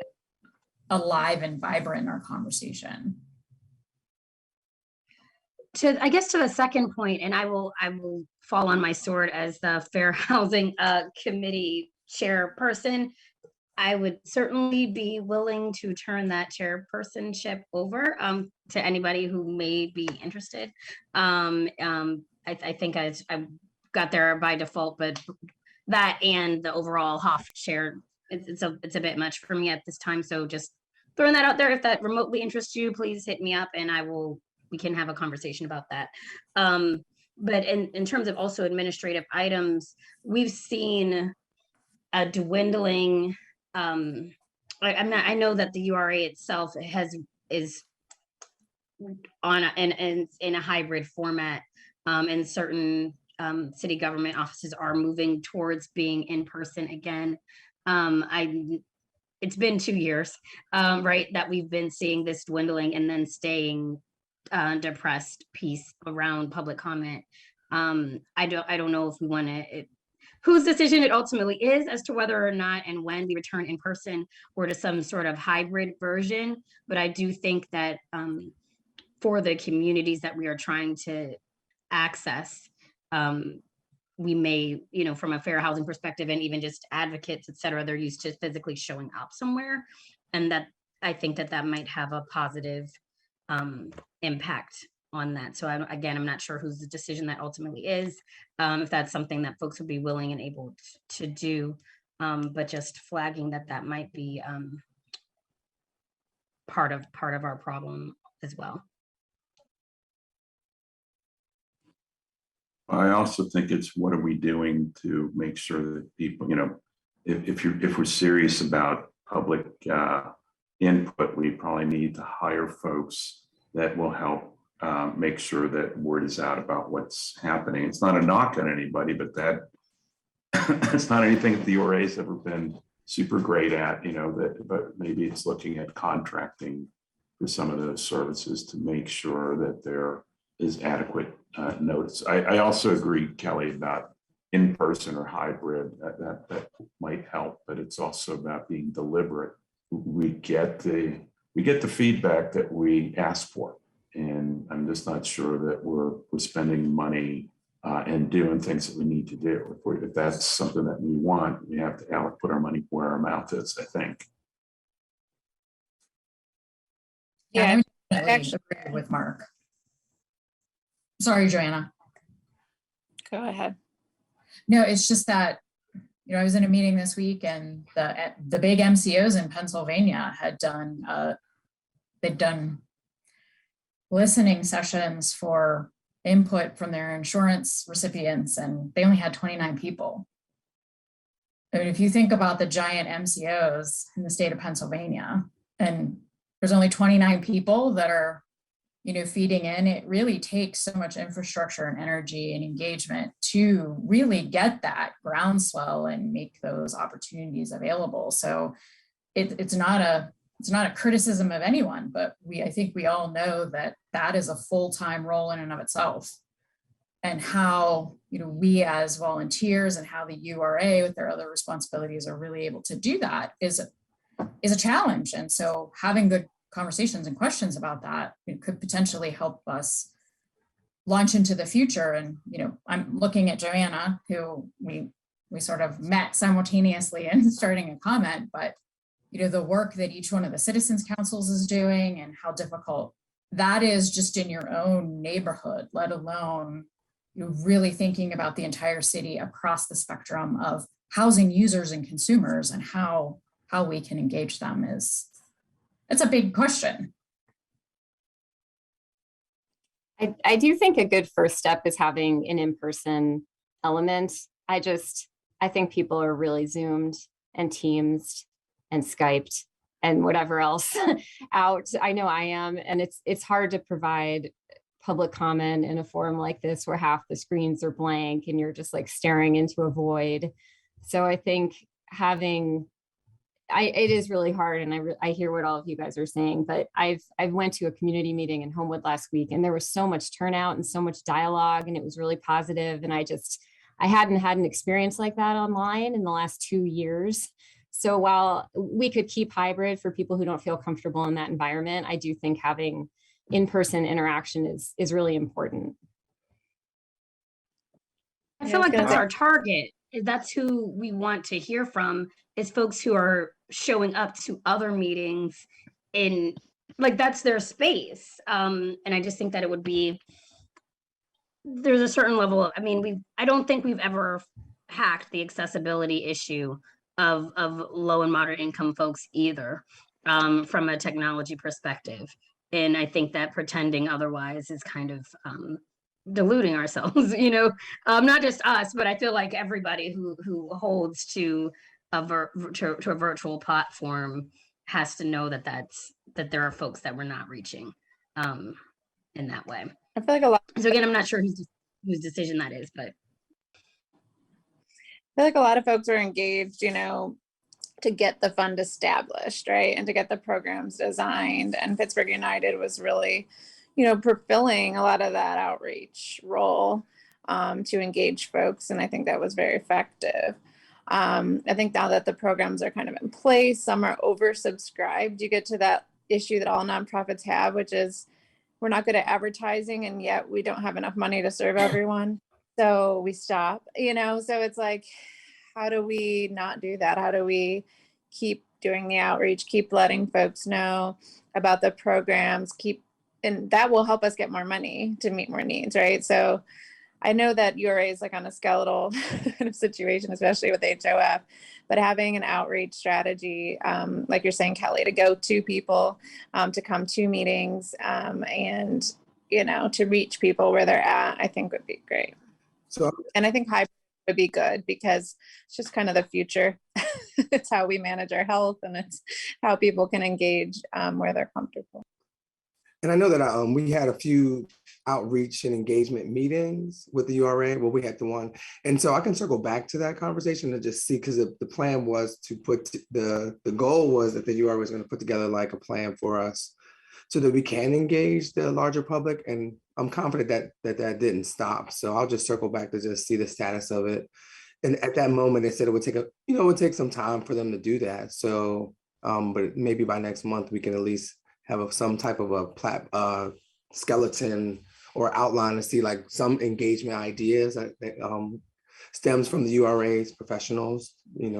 alive and vibrant in our conversation? I guess to the second point, and I will fall on my sword as the Fair Housing Committee chairperson. I would certainly be willing to turn that chairpersonship over to anybody who may be interested. I think I got there by default, but that and the overall HOF chair, it's a bit much for me at this time. So just throwing that out there. If that remotely interests you, please hit me up, and we can have a conversation about that. But in terms of also administrative items, we've seen a dwindling. I know that the URA itself is on in a hybrid format, and certain city government offices are moving towards being in person again. It's been 2 years, right, that we've been seeing this dwindling and then staying depressed piece around public comment. I don't know if we want to. Whose decision it ultimately is as to whether or not and when we return in person or to some sort of hybrid version. But I do think that for the communities that we are trying to access, we may, from a fair housing perspective and even just advocates, et cetera, they're used to physically showing up somewhere. And that I think that might have a positive impact on that. So I'm not sure whose decision that ultimately is, if that's something that folks would be willing and able to do, but just flagging that might be part of our problem as well. I also think it's what are we doing to make sure that people, if we're serious about public input, we probably need to hire folks that will help make sure that word is out about what's happening. It's not a knock on anybody, but that it's not anything that the URA has ever been super great at, but maybe it's looking at contracting for some of those services to make sure that there is adequate notice. I also agree, Kelly, about in-person or hybrid, that might help, but it's also about being deliberate. We get the feedback that we ask for. And I'm just not sure that we're spending money and doing things that we need to do. If that's something that we want, we have to put our money where our mouth is, I think. Yeah, I actually- agree with Mark. Sorry, Joanna. Go ahead. No, it's just that, I was in a meeting this week, and the big MCOs in Pennsylvania had they'd done listening sessions for input from their insurance recipients, and they only had 29 people. I mean, if you think about the giant MCOs in the state of Pennsylvania, and there's only 29 people that are, feeding in, it really takes so much infrastructure and energy and engagement to really get that groundswell and make those opportunities available. So it's not it's not a criticism of anyone, but I think we all know that that is a full-time role in and of itself. And how, we as volunteers and how the URA with their other responsibilities are really able to do that is a challenge. And so having good conversations and questions about that could potentially help us launch into the future. And, I'm looking at Joanna, who we sort of met simultaneously and starting a comment, but, the work that each one of the citizens councils is doing and how difficult that is just in your own neighborhood, let alone really thinking about the entire city across the spectrum of housing users and consumers and how we can engage them it's a big question. I do think a good first step is having an in-person element. I think people are really Zoomed and Teamed and Skyped and whatever else out. I know I am, and it's hard to provide public comment in a forum like this where half the screens are blank and you're just like staring into a void. So I think it is really hard, and I hear what all of you guys are saying, but I went to a community meeting in Homewood last week, and there was so much turnout and so much dialogue, and it was really positive. And I hadn't had an experience like that online in the last 2 years. So while we could keep hybrid for people who don't feel comfortable in that environment, I do think having in-person interaction is really important. I feel like that's our target. That's who we want to hear from, is folks who are showing up to other meetings in, like, that's their space. And I just think that it would be, there's a certain level of, I don't think we've ever hacked the accessibility issue of low and moderate income folks either, from a technology perspective. And I think that pretending otherwise is kind of deluding ourselves, not just us, but I feel like everybody who holds to a virtual platform has to know that there are folks that we're not reaching in that way. I feel like a lot. So again, I'm not sure whose decision that is, but I feel like a lot of folks are engaged, to get the fund established, right? And to get the programs designed. And Pittsburgh United was really, fulfilling a lot of that outreach role to engage folks. And I think that was very effective. I think now that the programs are kind of in place, some are oversubscribed, you get to that issue that all nonprofits have, which is we're not good at advertising, and yet we don't have enough money to serve everyone. So we stop, so it's like, how do we not do that? How do we keep doing the outreach, keep letting folks know about the programs, and that will help us get more money to meet more needs, right? So I know that URA is like on a skeletal kind of situation, especially with HOF, but having an outreach strategy, like you're saying, Kelly, to go to people, to come to meetings, and, to reach people where they're at, I think would be great. And I think hybrid would be good because it's just kind of the future. It's how we manage our health, and it's how people can engage where they're comfortable. And I know that we had a few outreach and engagement meetings with the URA. Well, we had the one. And so I can circle back to that conversation and just see, because the plan was to the goal was that the URA was going to put together like a plan for us so that we can engage the larger public. And I'm confident that didn't stop. So I'll just circle back to just see the status of it. And at that moment, they said it would take some time for them to do that. So, but maybe by next month, we can at least have some type of a skeleton or outline to see like some engagement ideas that stems from the URA's professionals,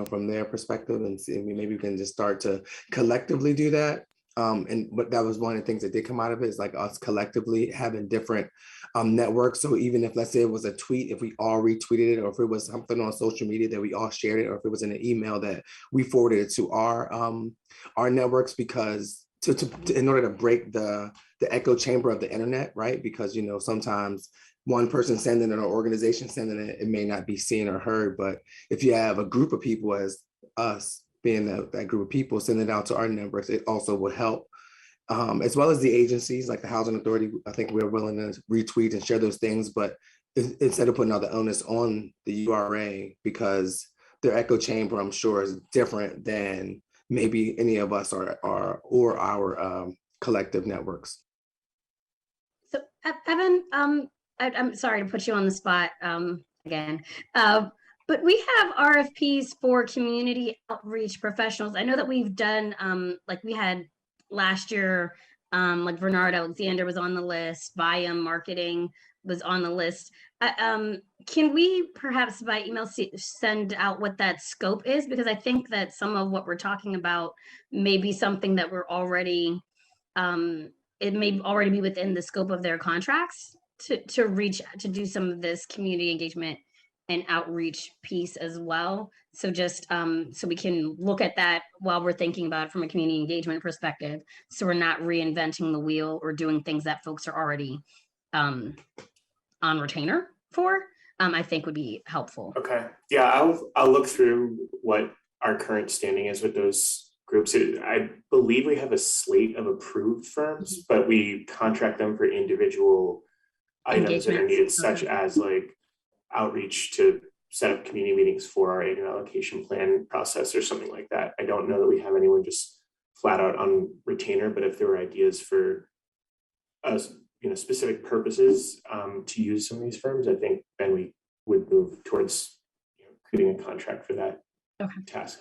from their perspective, and see, maybe we can just start to collectively do that. But that was one of the things that did come out of it, is like us collectively having different networks. So even if, let's say it was a tweet, if we all retweeted it, or if it was something on social media that we all shared it, or if it was in an email that we forwarded it to our networks, because in order to break the echo chamber of the internet, right? Because, sometimes one person sending it or organization sending it, it may not be seen or heard. But if you have a group of people, as us being that group of people, sending it out to our networks, it also would help. As well as the agencies like the Housing Authority, I think we're willing to retweet and share those things, but instead of putting all the onus on the URA, because their echo chamber, I'm sure, is different than maybe any of us or our collective networks. So Evan, I'm sorry to put you on the spot again, but we have RFPs for community outreach professionals. I know that we've done, like we had last year, like Bernard Alexander was on the list, Viam Marketing was on the list. Can we perhaps by email send out what that scope is? Because I think that some of what we're talking about may be something that we're already, it may already be within the scope of their contracts to reach, to do some of this community engagement and outreach piece as well. So just so we can look at that while we're thinking about it from a community engagement perspective. So we're not reinventing the wheel or doing things that folks are already on retainer for, I think would be helpful. Okay, yeah, I'll look through what our current standing is with those groups. I believe we have a slate of approved firms, but we contract them for individual items that are needed, such as like outreach to set up community meetings for our annual allocation plan process or something like that. I don't know that we have anyone just flat out on retainer, but if there were ideas for us, specific purposes to use some of these firms, I think then we would move towards creating a contract for that task.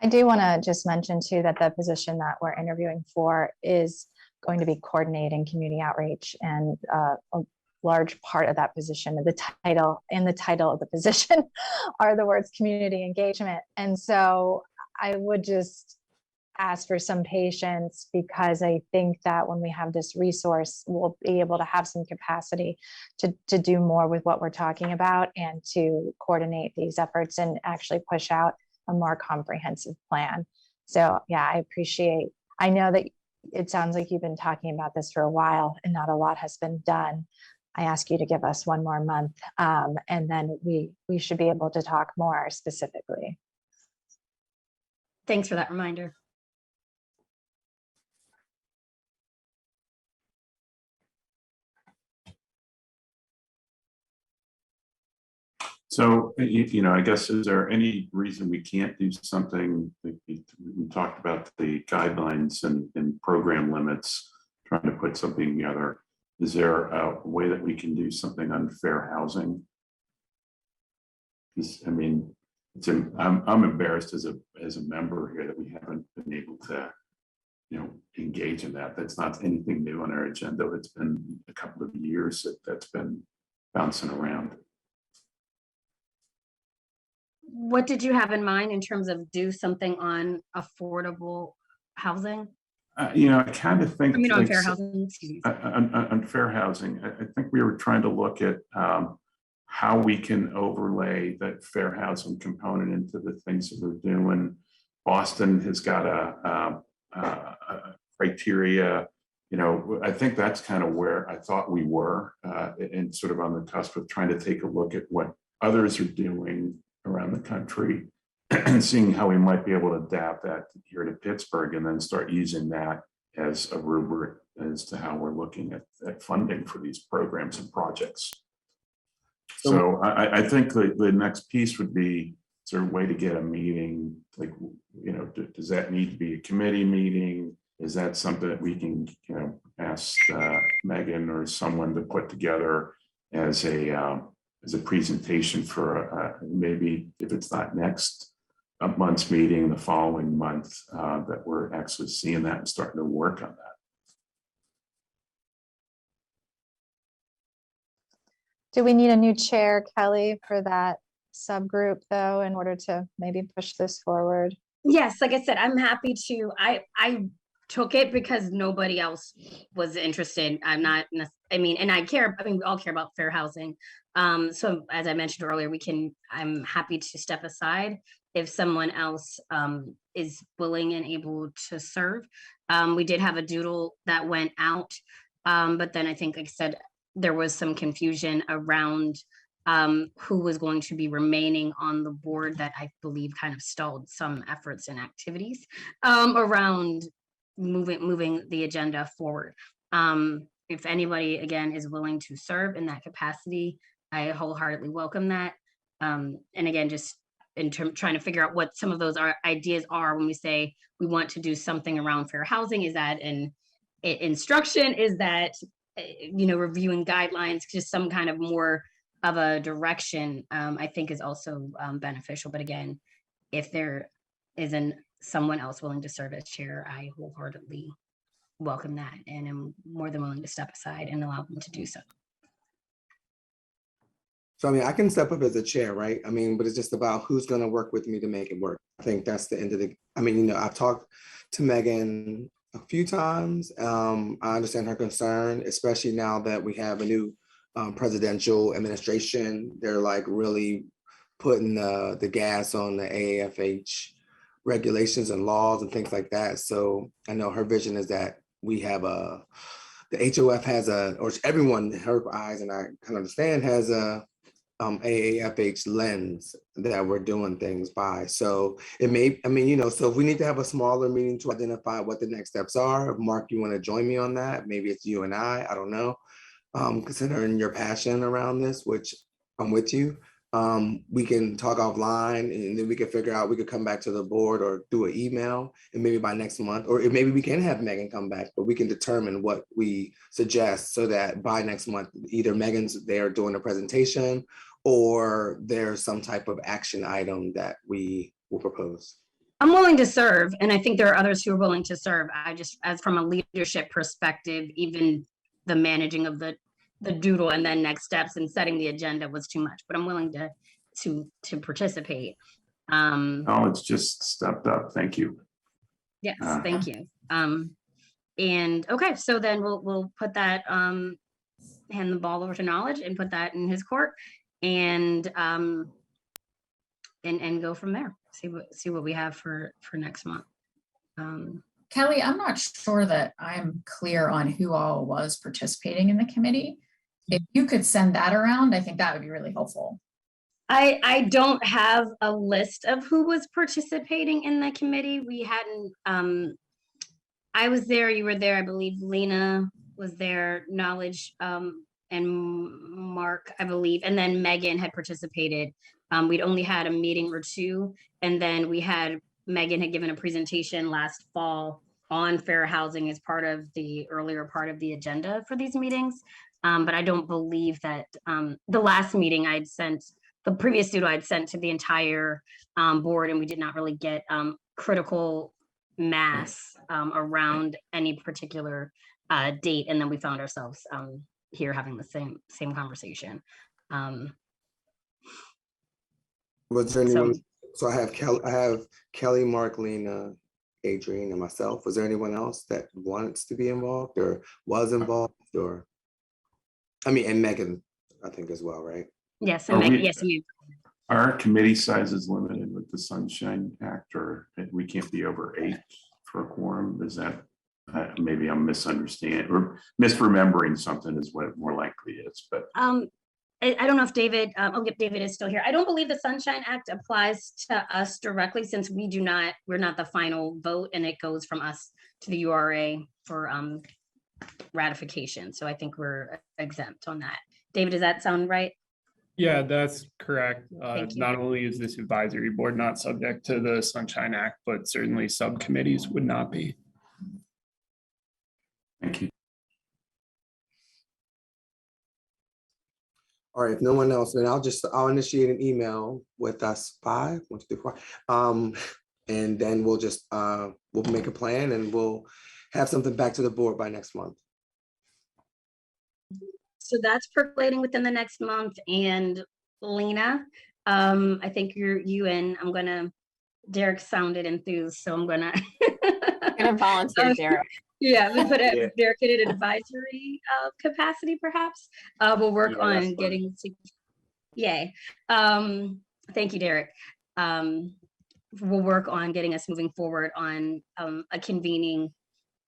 I do want to just mention too that the position that we're interviewing for is going to be coordinating community outreach, and a large part of that position, the title of the position are the words community engagement. And so I would just ask for some patience, because I think that when we have this resource, we'll be able to have some capacity to do more with what we're talking about and to coordinate these efforts and actually push out a more comprehensive plan. So yeah, I know that it sounds like you've been talking about this for a while and not a lot has been done. I ask you to give us one more month, and then we should be able to talk more specifically. Thanks for that reminder. So, I guess, is there any reason we can't do something? We talked about the guidelines and program limits, trying to put something together. Is there a way that we can do something on fair housing? I'm embarrassed as a member here that we haven't been able to, engage in that. That's not anything new on our agenda. It's been a couple of years that's been bouncing around. What did you have in mind in terms of do something on affordable housing? I kind of think. On fair housing. On fair housing, I think we were trying to look at how we can overlay that fair housing component into the things that we're doing. Boston has got a criteria. I think that's kind of where I thought we were, and sort of on the cusp of trying to take a look at what others are doing around the country and seeing how we might be able to adapt that here to Pittsburgh, and then start using that as a rubric as to how we're looking at funding for these programs and projects. So I think the next piece would be, is there a way to get a meeting? Like, does that need to be a committee meeting? Is that something that we can, ask Megan or someone to put together as a presentation for maybe, if it's not next month's meeting, the following month, that we're actually seeing that and starting to work on that. Do we need a new chair, Kelly, for that subgroup though, in order to maybe push this forward? Yes, like I said, I'm happy to. I took it because nobody else was interested. I'm not, and I care. We all care about fair housing. So as I mentioned earlier, I'm happy to step aside if someone else is willing and able to serve. We did have a doodle that went out, but then I think, like I said, there was some confusion around who was going to be remaining on the board that I believe kind of stalled some efforts and activities around moving the agenda forward. If anybody, again, is willing to serve in that capacity, I wholeheartedly welcome that. And again, just trying to figure out what some of those ideas are when we say we want to do something around fair housing. Is that in instruction? Is that, reviewing guidelines? Just some kind of more of a direction, I think is also beneficial. But again, if there isn't someone else willing to serve as chair, I wholeheartedly welcome that, and I'm more than willing to step aside and allow them to do so. So, I mean, I can step up as a chair, right? I mean, but it's just about who's going to work with me to make it work. I think that's the end of the, I've talked to Megan a few times. I understand her concern, especially now that we have a new presidential administration. They're like really putting the gas on the AAFH regulations and laws and things like that. So I know her vision is that we have the HOF has or everyone, her eyes, and I can understand, has a AAFH lens that we're doing things by. So it may, so if we need to have a smaller meeting to identify what the next steps are, if Mark, you want to join me on that, maybe it's you and I don't know. Considering your passion around this, which I'm with you, we can talk offline and then we can figure out, we could come back to the board or do an email, and maybe by next month, or maybe we can have Megan come back, but we can determine what we suggest so that by next month, either Megan's there doing a presentation or there's some type of action item that we will propose. I'm willing to serve, and I think there are others who are willing to serve. I just, as from a leadership perspective, even the managing of the doodle and then next steps and setting the agenda was too much, but I'm willing to participate. Oh, it's just stepped up. Thank you. Yes, thank you. And okay, so then we'll put that, hand the ball over to Knowledge and put that in his court, and go from there. See what we have for next month. Kelly, I'm not sure that I'm clear on who all was participating in the committee. If you could send that around, I think that would be really helpful. I don't have a list of who was participating in the committee. We hadn't, I was there, you were there, I believe Lena was there, Knowledge, and Mark, I believe, and then Megan had participated. We'd only had a meeting or two, and then Megan had given a presentation last fall on fair housing as part of the earlier part of the agenda for these meetings. But I don't believe that the last meeting the previous doodle I'd sent to the entire board, and we did not really get critical mass around any particular date. And then we found ourselves here having the same conversation. Was there anyone? So I have Kelly, Mark, Lena, Adrian, and myself. Was there anyone else that wants to be involved or was involved, or? And Megan, I think as well, right? Yes, and Megan, yes, you. Are our committee sizes limited with the Sunshine Act, or we can't be over 8 for a quorum? Is that, maybe I'm misunderstanding or misremembering something is what it more likely is, but. I don't know if David, David is still here. I don't believe the Sunshine Act applies to us directly, since we're not the final vote, and it goes from us to the URA for ratification. So I think we're exempt on that. David, does that sound right? Yeah, that's correct. Thank you. Not only is this advisory board not subject to the Sunshine Act, but certainly subcommittees would not be. Thank you. All right, if no one else, then I'll initiate an email with us 5, 1, 2, 3, 4. And then we'll just, we'll make a plan and we'll have something back to the board by next month. So that's percolating within the next month. And Lena, I think you and Derek sounded enthused, so I'm gonna volunteer Derek. Yeah, we put Derek in an advisory capacity, perhaps. We'll work on getting to, yay. Thank you, Derek. We'll work on getting us moving forward on a convening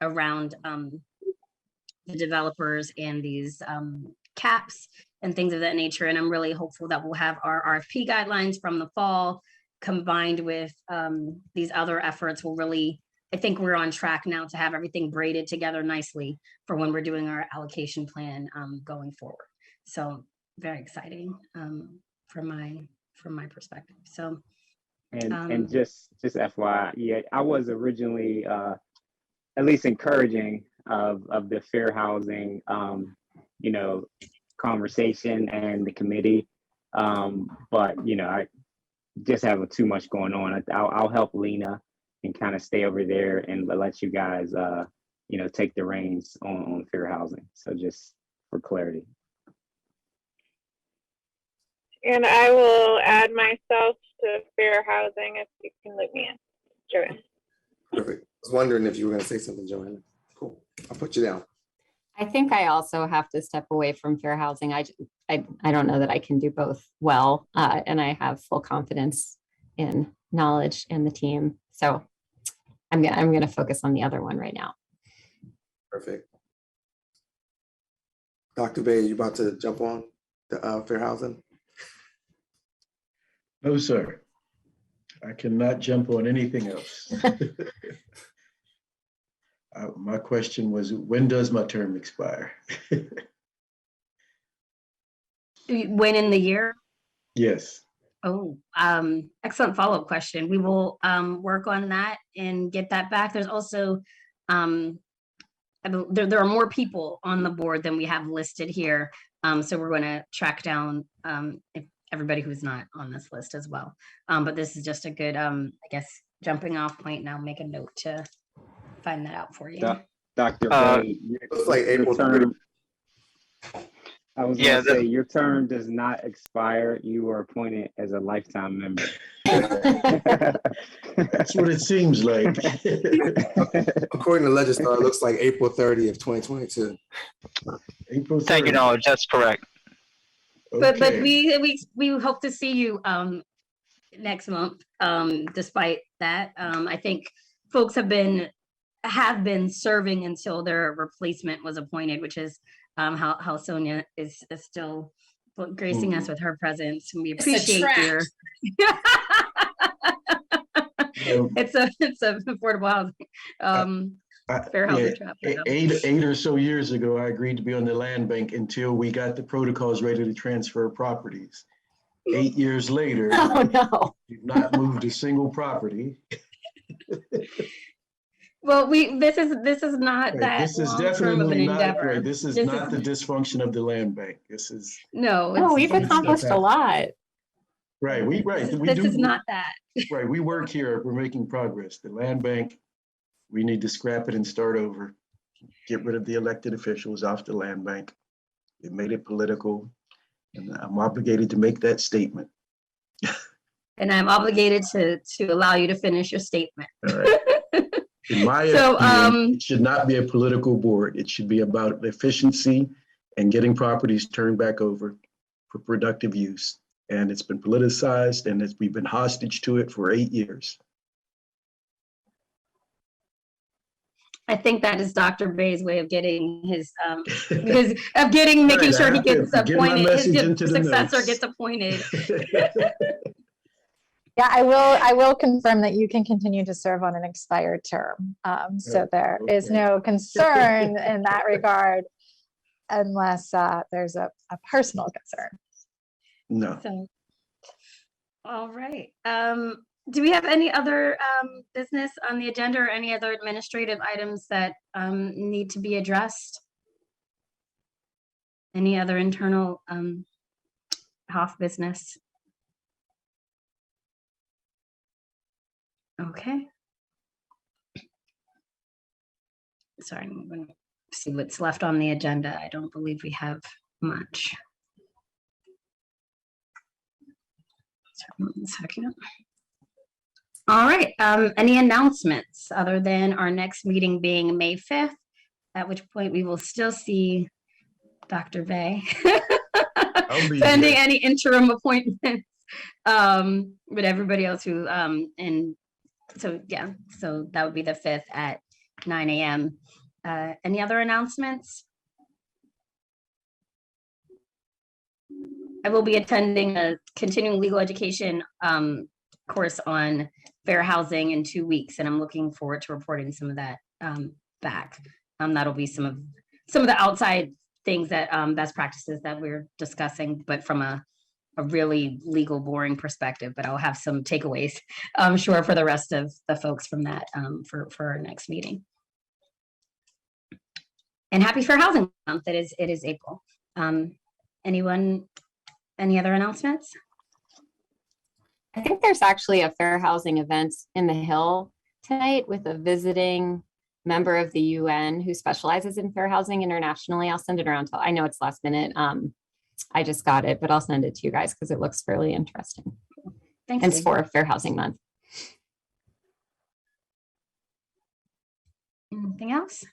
around the developers and these caps and things of that nature. And I'm really hopeful that we'll have our RFP guidelines from the fall combined with these other efforts will really, I think we're on track now to have everything braided together nicely for when we're doing our allocation plan going forward. So very exciting from my perspective. So And just FYI, yeah, I was originally at least encouraging of the fair housing, you know, conversation and the committee. But you know, I just have too much going on. I'll help Lena and kind of stay over there and let you guys, you know, take the reins on fair housing. So just for clarity. And I will add myself to fair housing if you can let me in, Joanne. Perfect. I was wondering if you were going to say something, Joanna. Cool. I'll put you down. I think I also have to step away from fair housing. I don't know that I can do both well, and I have full confidence in knowledge and the team. So I'm gonna focus on the other one right now. Perfect. Dr. Bay, you about to jump on the fair housing? No, sir. I cannot jump on anything else. My question was, when does my term expire? When in the year? Yes. Oh, excellent follow-up question. We will work on that and get that back. There's also there are more people on the board than we have listed here. So we're going to track down if everybody who's not on this list as well. But this is just a good, I guess, jumping off point. Now make a note to find that out for you. Dr. Bay, looks like April term, I was going to say, your term does not expire. You are appointed as a lifetime member. That's what it seems like. According to Legistar, it looks like April 30th, 2022. April 30th. Thank you, knowledge. That's correct. But we hope to see you next month. Despite that, I think folks have been serving until their replacement was appointed, which is how Sonia is still gracing us with her presence. And we appreciate your it's a affordable housing. Fair housing trap. 8 or so years ago, I agreed to be on the land bank until we got the protocols ready to transfer properties. 8 years later, we've not moved a single property. Well, this is not that This is long-term of an definitely not endeavor. right. This is not the dysfunction of the land bank. This is We've accomplished a lot. right. This is not that. Right. We work here. We're making progress. The land bank, we need to scrap it and start over. Get rid of the elected officials off the land bank. It made it political, and I'm obligated to make that statement. And I'm obligated to allow you to finish your statement. All right. In my opinion, it should not be a political board. It should be about efficiency and getting properties turned back over for productive use. And it's been politicized, and we've been hostage to it for 8 years. I think that is Dr. Bay's way of getting his making sure he gets appointed, his successor gets appointed. Yeah, I will confirm that you can continue to serve on an expired term. So there is no concern in that regard, unless there's a personal concern. No. So, all right. Do we have any other business on the agenda or any other administrative items that need to be addressed? Any other internal HOF business? Okay. Sorry, I'm going to see what's left on the agenda. I don't believe we have much. Sorry, 1 second. All right. Any announcements other than our next meeting being May 5th, at which point we will still see Dr. Bay pending any interim appointments. But everybody else who so that would be the 5th at 9 a.m. Any other announcements? I will be attending a continuing legal education course on fair housing in 2 weeks, and I'm looking forward to reporting some of that back. That'll be some of the outside things that best practices that we're discussing, but from a really legal boring perspective, but I'll have some takeaways, I'm sure, for the rest of the folks from that for our next meeting. And happy Fair Housing Month. It is April. Anyone, any other announcements? I think there's actually a fair housing event in the Hill tonight with a visiting member of the UN who specializes in fair housing internationally. I'll send it around. I know it's last minute. I just got it, but I'll send it to you guys because it looks really interesting. Thanks. And it's for Fair Housing Month. Anything else?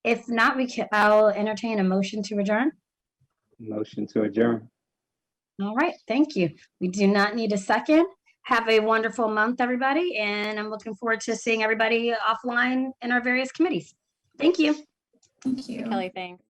If not, I'll entertain a motion to adjourn. Motion to adjourn. All right, thank you. We do not need a second. Have a wonderful month, everybody, and I'm looking forward to seeing everybody offline in our various committees. Thank you. Thank you. Kelly, thanks.